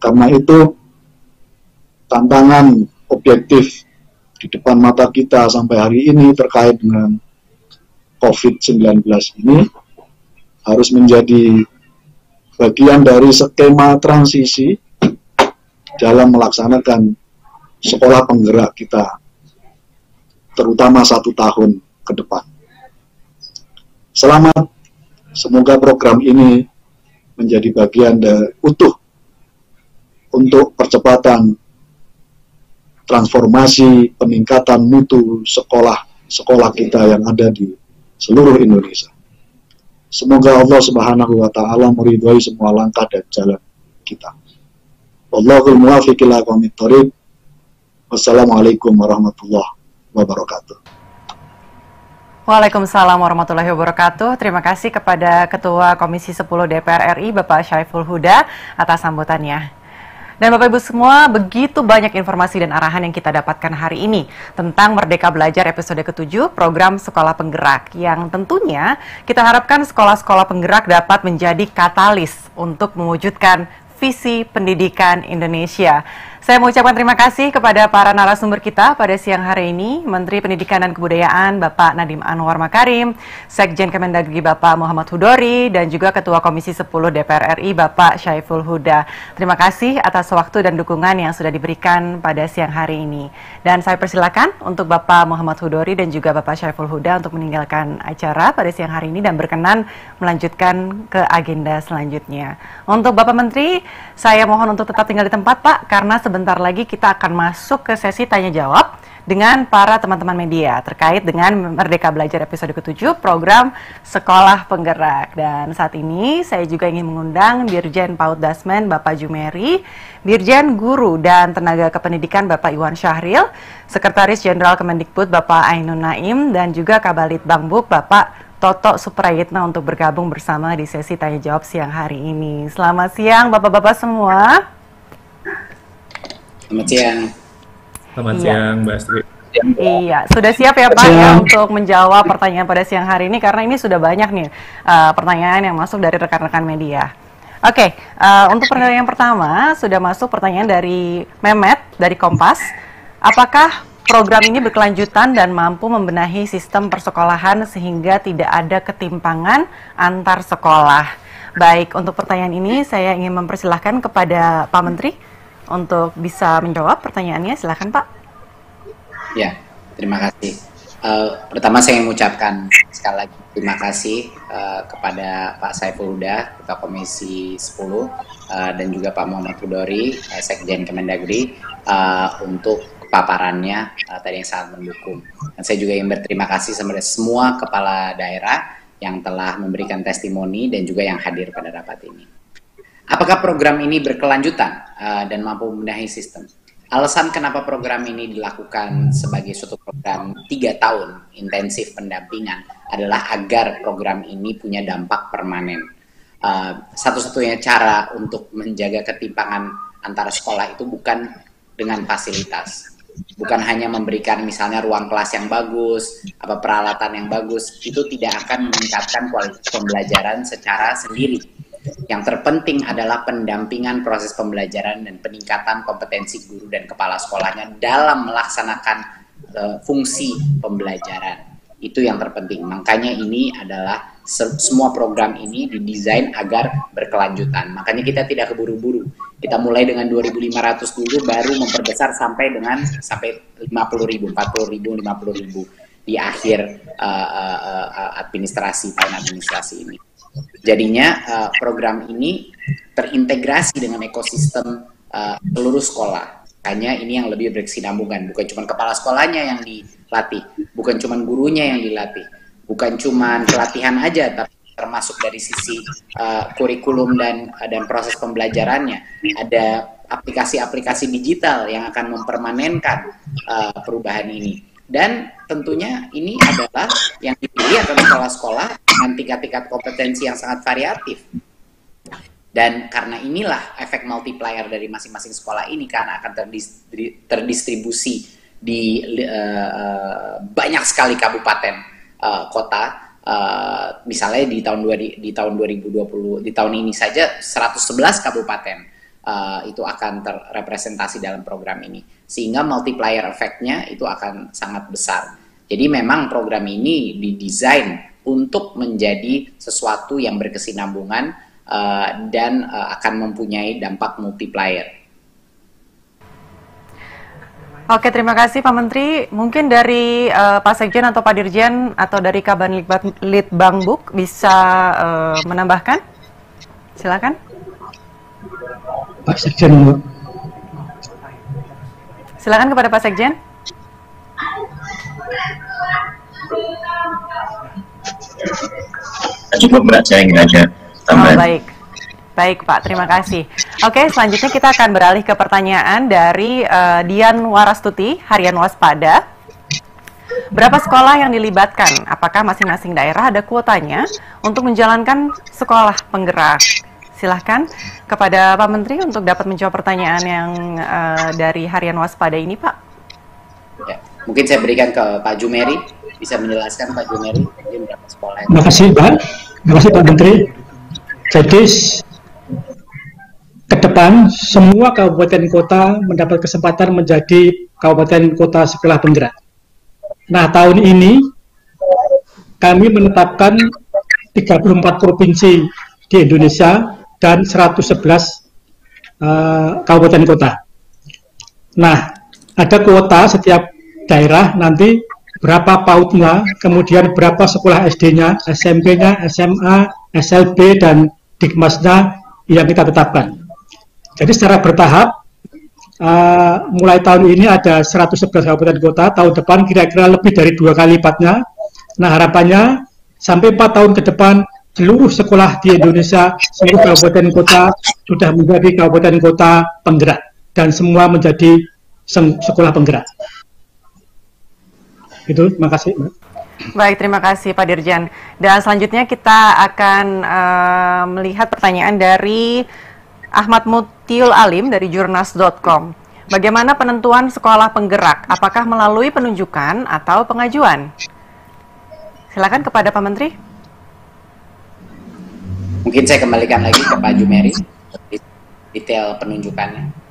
Karena itu, tantangan objektif di depan mata kita sampai hari ini terkait dengan COVID-19 ini harus menjadi bagian dari skema transisi dalam melaksanakan sekolah penggerak kita, terutama 1 tahun ke depan. Selamat, semoga program ini menjadi bagian dari utuh untuk percepatan transformasi peningkatan mutu sekolah kita yang ada di seluruh Indonesia. Semoga Allah Subhanahu wa Ta'ala meridhai semua langkah dan jalan kita. Wallahul muwaffiq ila aqwamit thoriq. Wassalamualaikum warahmatullahi wabarakatuh. Waalaikumsalam warahmatullahi wabarakatuh. Terima kasih kepada Ketua Komisi 10 DPR RI, Bapak Syaiful Huda, atas sambutannya. Dan Bapak Ibu semua, begitu banyak informasi dan arahan yang kita dapatkan hari ini tentang Merdeka Belajar episode ke-7 program Sekolah Penggerak, yang tentunya kita harapkan sekolah-sekolah penggerak dapat menjadi katalis untuk mewujudkan visi pendidikan Indonesia. Saya mengucapkan terima kasih kepada para narasumber kita pada siang hari ini, Menteri Pendidikan dan Kebudayaan Bapak Nadiem Anwar Makarim, Sekjen Kemendagri Bapak Muhammad Hudori, dan juga Ketua Komisi 10 DPR RI Bapak Syaiful Huda. Terima kasih atas waktu dan dukungan yang sudah diberikan pada siang hari ini. Dan saya persilakan untuk Bapak Muhammad Hudori dan juga Bapak Syaiful Huda untuk meninggalkan acara pada siang hari ini dan berkenan melanjutkan ke agenda selanjutnya. Untuk Bapak Menteri, saya mohon untuk tetap tinggal di tempat, Pak, karena sebentar lagi kita akan masuk ke sesi tanya jawab dengan para teman-teman media terkait dengan Merdeka Belajar episode ke-7 program Sekolah Penggerak. Dan saat ini saya juga ingin mengundang Dirjen PAUD Dasmen Bapak Jumeri, Dirjen Guru dan Tenaga Kependidikan Bapak Iwan Syahril, Sekretaris Jenderal Kemendikbud Bapak Ainun Naim, dan juga Kabalit Bangbuk Bapak Toto Suprayitna untuk bergabung bersama di sesi tanya jawab siang hari ini. Selamat siang Bapak-Bapak semua. Selamat siang. Selamat siang, Mbak Astri. Iya, sudah siap ya Pak ya untuk menjawab pertanyaan pada siang hari ini, karena ini sudah banyak nih pertanyaan yang masuk dari rekan-rekan media. Oke, untuk pertanyaan yang pertama sudah masuk pertanyaan dari Mehmet dari Kompas. Apakah program ini berkelanjutan dan mampu membenahi sistem persekolahan sehingga tidak ada ketimpangan antar sekolah? Baik, untuk pertanyaan ini saya ingin mempersilahkan kepada Pak Menteri untuk bisa menjawab pertanyaannya. Silakan Pak. Ya, terima kasih. Pertama saya ingin mengucapkan sekali lagi terima kasih kepada Pak Syaiful Huda, Ketua Komisi 10, dan juga Pak Muhammad Hudori, Sekjen Kemendagri, untuk paparannya tadi yang sangat mendukung. Dan saya juga ingin berterima kasih kepada semua kepala daerah yang telah memberikan testimoni dan juga yang hadir pada rapat ini. Apakah program ini berkelanjutan dan mampu membenahi sistem? Alasan kenapa program ini dilakukan sebagai suatu program 3 tahun intensif pendampingan adalah agar program ini punya dampak permanen. Satu-satunya cara untuk menjaga ketimpangan antara sekolah itu bukan dengan fasilitas. Bukan hanya memberikan misalnya ruang kelas yang bagus, peralatan yang bagus, itu tidak akan meningkatkan kualitas pembelajaran secara sendiri. Yang terpenting adalah pendampingan proses pembelajaran dan peningkatan kompetensi guru dan kepala sekolahnya dalam melaksanakan fungsi pembelajaran. Itu yang terpenting. Makanya ini adalah semua program ini didesain agar berkelanjutan. Makanya kita tidak keburu-buru. Kita mulai dengan 2.500 dulu, baru memperbesar sampai 50.000, 40.000, 50.000 di akhir tahun administrasi ini. Jadinya program ini terintegrasi dengan ekosistem seluruh sekolah. Hanya ini yang lebih berkesinambungan, bukan cuma kepala sekolahnya yang dilatih, bukan cuma gurunya yang dilatih, bukan cuma pelatihan aja, tapi termasuk dari sisi kurikulum dan proses pembelajarannya. Ada aplikasi-aplikasi digital yang akan mempermanenkan perubahan ini. Dan tentunya ini adalah yang dipilih adalah sekolah-sekolah dengan tingkat-tingkat kompetensi yang sangat variatif. Dan karena inilah efek multiplier dari masing-masing sekolah ini karena akan terdistribusi di banyak sekali kabupaten kota. Misalnya di tahun 2020, di tahun ini saja 111 kabupaten itu akan terrepresentasi dalam program ini, sehingga multiplier efeknya itu akan sangat besar. Jadi memang program ini didesain untuk menjadi sesuatu yang berkesinambungan dan akan mempunyai dampak multiplier. Oke, terima kasih Pak Menteri. Mungkin dari Pak Sekjen atau Pak Dirjen atau dari Kabanlitbangbuk bisa menambahkan? Silakan. Pak Sekjen. Silakan kepada Pak Sekjen. Cukup berat, saya nggak ada tambahan. Baik. Baik Pak, terima kasih. Oke, selanjutnya kita akan beralih ke pertanyaan dari Dian Warastuti, Harian Waspada. Berapa sekolah yang dilibatkan? Apakah masing-masing daerah ada kuotanya untuk menjalankan sekolah penggerak? Silahkan kepada Pak Menteri untuk dapat menjawab pertanyaan yang dari Harian Waspada ini, Pak. Ya, mungkin saya berikan ke Pak Jumeri, bisa menjelaskan Pak Jumeri berapa sekolah yang... Terima kasih Pak, terima kasih Pak Menteri. Jadi ke depan semua kabupaten kota mendapat kesempatan menjadi kabupaten kota sekolah penggerak. Nah, tahun ini kami menetapkan 34 provinsi di Indonesia dan 111 kabupaten kota. Nah, ada kuota setiap daerah nanti berapa PAUD-nya, kemudian berapa sekolah SD-nya, SMP-nya, SMA, SLB, dan Dikmasnya yang kita tetapkan. Jadi secara bertahap, mulai tahun ini ada 111 kabupaten kota, tahun depan kira-kira lebih dari 2 kali lipatnya. Nah, harapannya sampai 4 tahun ke depan, seluruh sekolah di Indonesia, seluruh kabupaten kota sudah menjadi kabupaten kota penggerak, dan semua menjadi sekolah penggerak. Itu, terima kasih. Baik, terima kasih Pak Dirjen. Dan selanjutnya kita akan melihat pertanyaan dari Ahmad Mutiul Alim dari jurnas.com. Bagaimana penentuan sekolah penggerak? Apakah melalui penunjukan atau pengajuan? Silakan kepada Pak Menteri. Mungkin saya kembalikan lagi ke Pak Jumeri detail penunjukannya.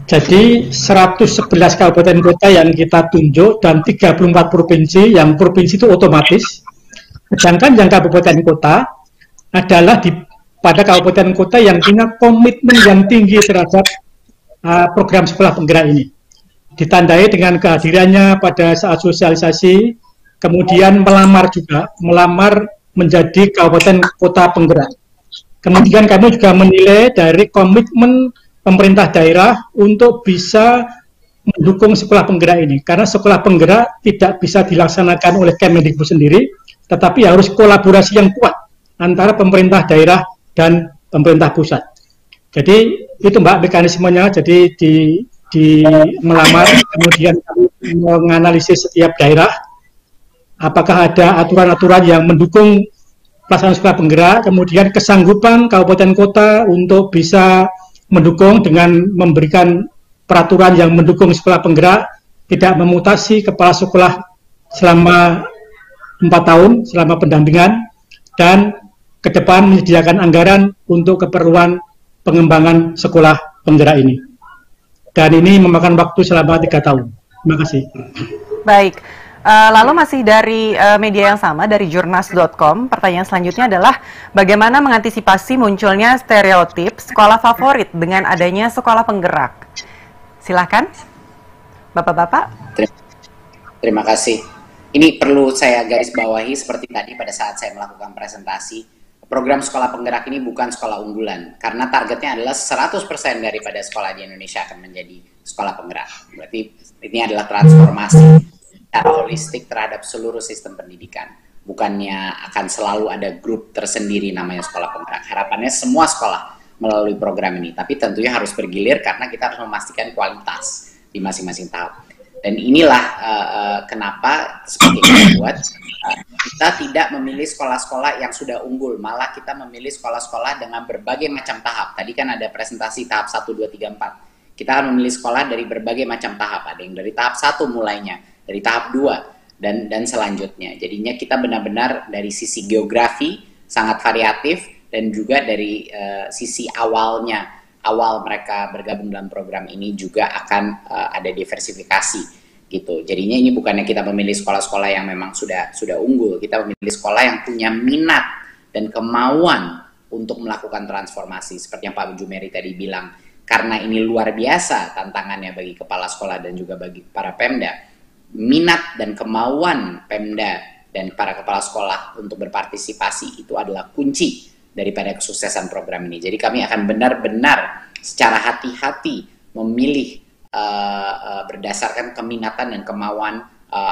Jadi 111 kabupaten kota yang kita tunjuk dan 34 provinsi, yang provinsi itu otomatis. Sedangkan yang kabupaten kota adalah pada kabupaten kota yang punya komitmen yang tinggi terhadap program sekolah penggerak ini. Ditandai dengan kehadirannya pada saat sosialisasi, kemudian melamar menjadi kabupaten kota penggerak. Kemudian kami juga menilai dari komitmen pemerintah daerah untuk bisa mendukung sekolah penggerak ini. Karena sekolah penggerak tidak bisa dilaksanakan oleh Kemendikbud sendiri, tetapi harus kolaborasi yang kuat antara pemerintah daerah dan pemerintah pusat. Jadi itu Mbak mekanismenya, jadi di melamar, kemudian menganalisis setiap daerah, apakah ada aturan-aturan yang mendukung pelaksanaan sekolah penggerak, kemudian kesanggupan kabupaten kota untuk bisa mendukung dengan memberikan peraturan yang mendukung sekolah penggerak, tidak memutasi kepala sekolah selama 4 tahun, selama pendampingan, dan ke depan menyediakan anggaran untuk keperluan pengembangan sekolah penggerak ini. Dan ini memakan waktu selama 3 tahun. Terima kasih. Baik. Lalu masih dari media yang sama, dari jurnas.com, pertanyaan selanjutnya adalah bagaimana mengantisipasi munculnya stereotip sekolah favorit dengan adanya sekolah penggerak? Silahkan, Bapak-Bapak. Terima kasih. Ini perlu saya garis bawahi seperti tadi pada saat saya melakukan presentasi. Program sekolah penggerak ini bukan sekolah unggulan, karena targetnya adalah 100% daripada sekolah di Indonesia akan menjadi sekolah penggerak. Berarti ini adalah transformasi secara holistik terhadap seluruh sistem pendidikan. bukannya akan selalu ada grup tersendiri namanya sekolah penggerak. Harapannya semua sekolah melalui program ini, tapi tentunya harus bergilir karena kita harus memastikan kualitas di masing-masing tahap. Dan inilah kenapa seperti yang buat kita tidak memilih sekolah-sekolah yang sudah unggul, malah kita memilih sekolah-sekolah dengan berbagai macam tahap. Tadi kan ada presentasi tahap 1, 2, 3, 4. Kita akan memilih sekolah dari berbagai macam tahap. Ada yang dari tahap 1 mulainya, dari tahap 2, dan selanjutnya. Jadinya kita benar-benar dari sisi geografi sangat variatif, dan juga dari sisi awal mereka bergabung dalam program ini juga akan ada diversifikasi gitu. Jadinya ini bukannya kita memilih sekolah-sekolah yang memang sudah unggul, kita memilih sekolah yang punya minat dan kemauan untuk melakukan transformasi seperti yang Pak Jumeri tadi bilang. Karena ini luar biasa tantangannya bagi kepala sekolah dan juga bagi para Pemda. Minat dan kemauan Pemda dan para kepala sekolah untuk berpartisipasi itu adalah kunci daripada kesuksesan program ini. Jadi kami akan benar-benar secara hati-hati memilih berdasarkan keminatan dan kemauan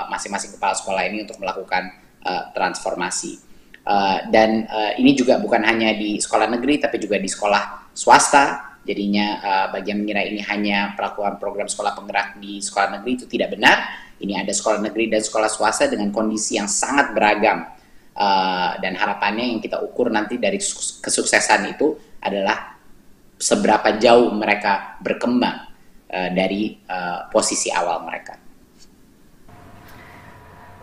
masing-masing kepala sekolah ini untuk melakukan transformasi. Dan ini juga bukan hanya di sekolah negeri, tapi juga di sekolah swasta. Jadinya bagi yang mengira ini hanya pelakuan program sekolah penggerak di sekolah negeri, itu tidak benar. Ini ada sekolah negeri dan sekolah swasta dengan kondisi yang sangat beragam. Dan harapannya yang kita ukur nanti dari kesuksesan itu adalah seberapa jauh mereka berkembang dari posisi awal mereka.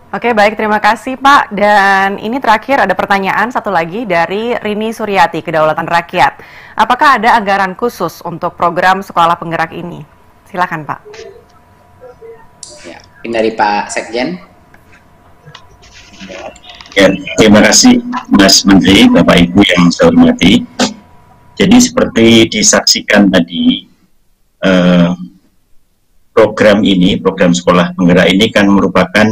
Oke, baik, terima kasih Pak. Dan ini terakhir ada pertanyaan satu lagi dari Rini Suryati, Kedaulatan Rakyat. Apakah ada anggaran khusus untuk program sekolah penggerak ini? Silakan Pak. Ya, ini dari Pak Sekjen. Ya, terima kasih Mas Menteri, Bapak Ibu yang saya hormati. Jadi seperti disaksikan tadi, program sekolah penggerak ini kan merupakan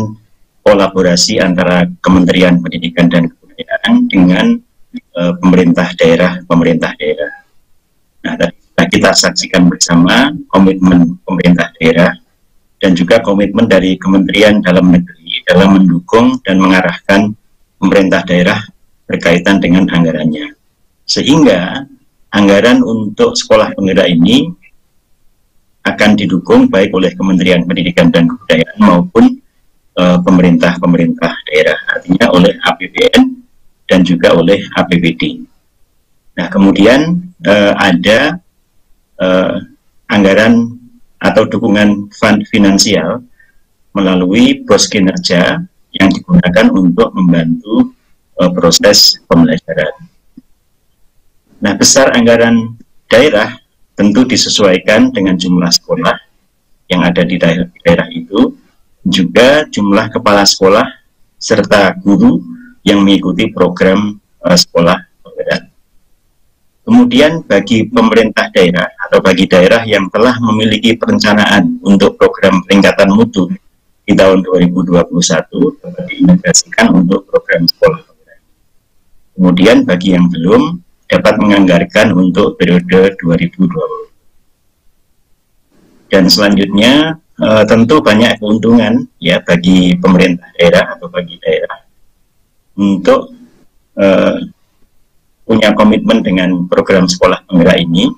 kolaborasi antara Kementerian Pendidikan dan Kebudayaan dengan pemerintah daerah. Nah, kita saksikan bersama komitmen pemerintah daerah dan juga komitmen dari Kementerian Dalam Negeri dalam mendukung dan mengarahkan pemerintah daerah berkaitan dengan anggarannya. Sehingga anggaran untuk sekolah penggerak ini akan didukung baik oleh Kementerian Pendidikan dan Kebudayaan maupun pemerintah daerah, artinya oleh APBN dan juga oleh APBD. Nah, kemudian ada anggaran atau dukungan finansial melalui pos kinerja yang digunakan untuk membantu proses pembelajaran. Nah, besar anggaran daerah tentu disesuaikan dengan jumlah sekolah yang ada di daerah itu, juga jumlah kepala sekolah serta guru yang mengikuti program sekolah penggerak. Kemudian bagi pemerintah daerah atau bagi daerah yang telah memiliki perencanaan untuk program peningkatan mutu di tahun 2021 dapat diintegrasikan untuk program sekolah penggerak. Kemudian bagi yang belum dapat menganggarkan untuk periode 2020. Dan selanjutnya tentu banyak keuntungan ya bagi pemerintah daerah atau bagi daerah untuk punya komitmen dengan program sekolah penggerak ini,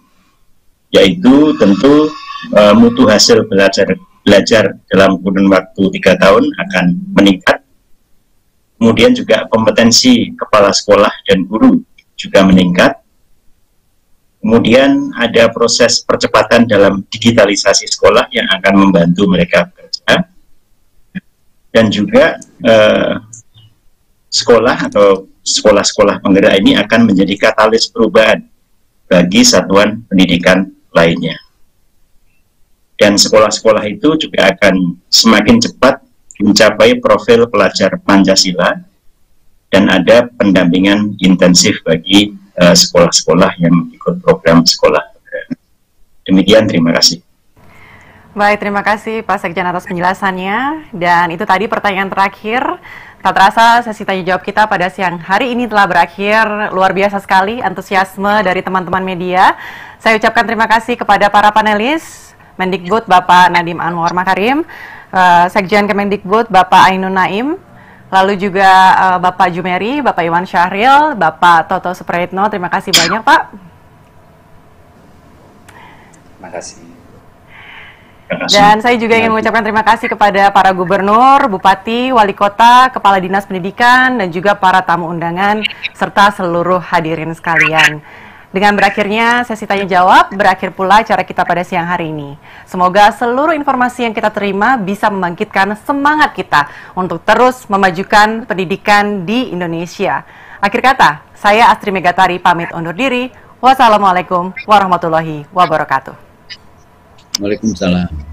yaitu tentu mutu hasil belajar dalam kurun waktu 3 tahun akan meningkat. Kemudian juga kompetensi kepala sekolah dan guru juga meningkat. Kemudian ada proses percepatan dalam digitalisasi sekolah yang akan membantu mereka bekerja. Dan juga sekolah atau sekolah-sekolah penggerak ini akan menjadi katalis perubahan bagi satuan pendidikan lainnya. Dan sekolah-sekolah itu juga akan semakin cepat mencapai profil pelajar Pancasila dan ada pendampingan intensif bagi sekolah-sekolah yang ikut program sekolah. Demikian, terima kasih. Baik, terima kasih Pak Sekjen atas penjelasannya. Dan itu tadi pertanyaan terakhir. Tak terasa sesi tanya jawab kita pada siang hari ini telah berakhir. Luar biasa sekali antusiasme dari teman-teman media. Saya ucapkan terima kasih kepada para panelis, Mendikbud Bapak Nadiem Anwar Makarim, Sekjen Kemendikbud Bapak Ainun Naim, Lalu juga Bapak Jumeri, Bapak Iwan Syahril, Bapak Toto Suprayitno, terima kasih banyak Pak. Terima kasih. Dan saya juga ingin mengucapkan terima kasih kepada para gubernur, bupati, wali kota, kepala dinas pendidikan, dan juga para tamu undangan, serta seluruh hadirin sekalian. Dengan berakhirnya sesi tanya jawab, berakhir pula acara kita pada siang hari ini. Semoga seluruh informasi yang kita terima bisa membangkitkan semangat kita untuk terus memajukan pendidikan di Indonesia. Akhir kata, saya Astri Megatari pamit undur diri. Wassalamualaikum warahmatullahi wabarakatuh. Waalaikumsalam.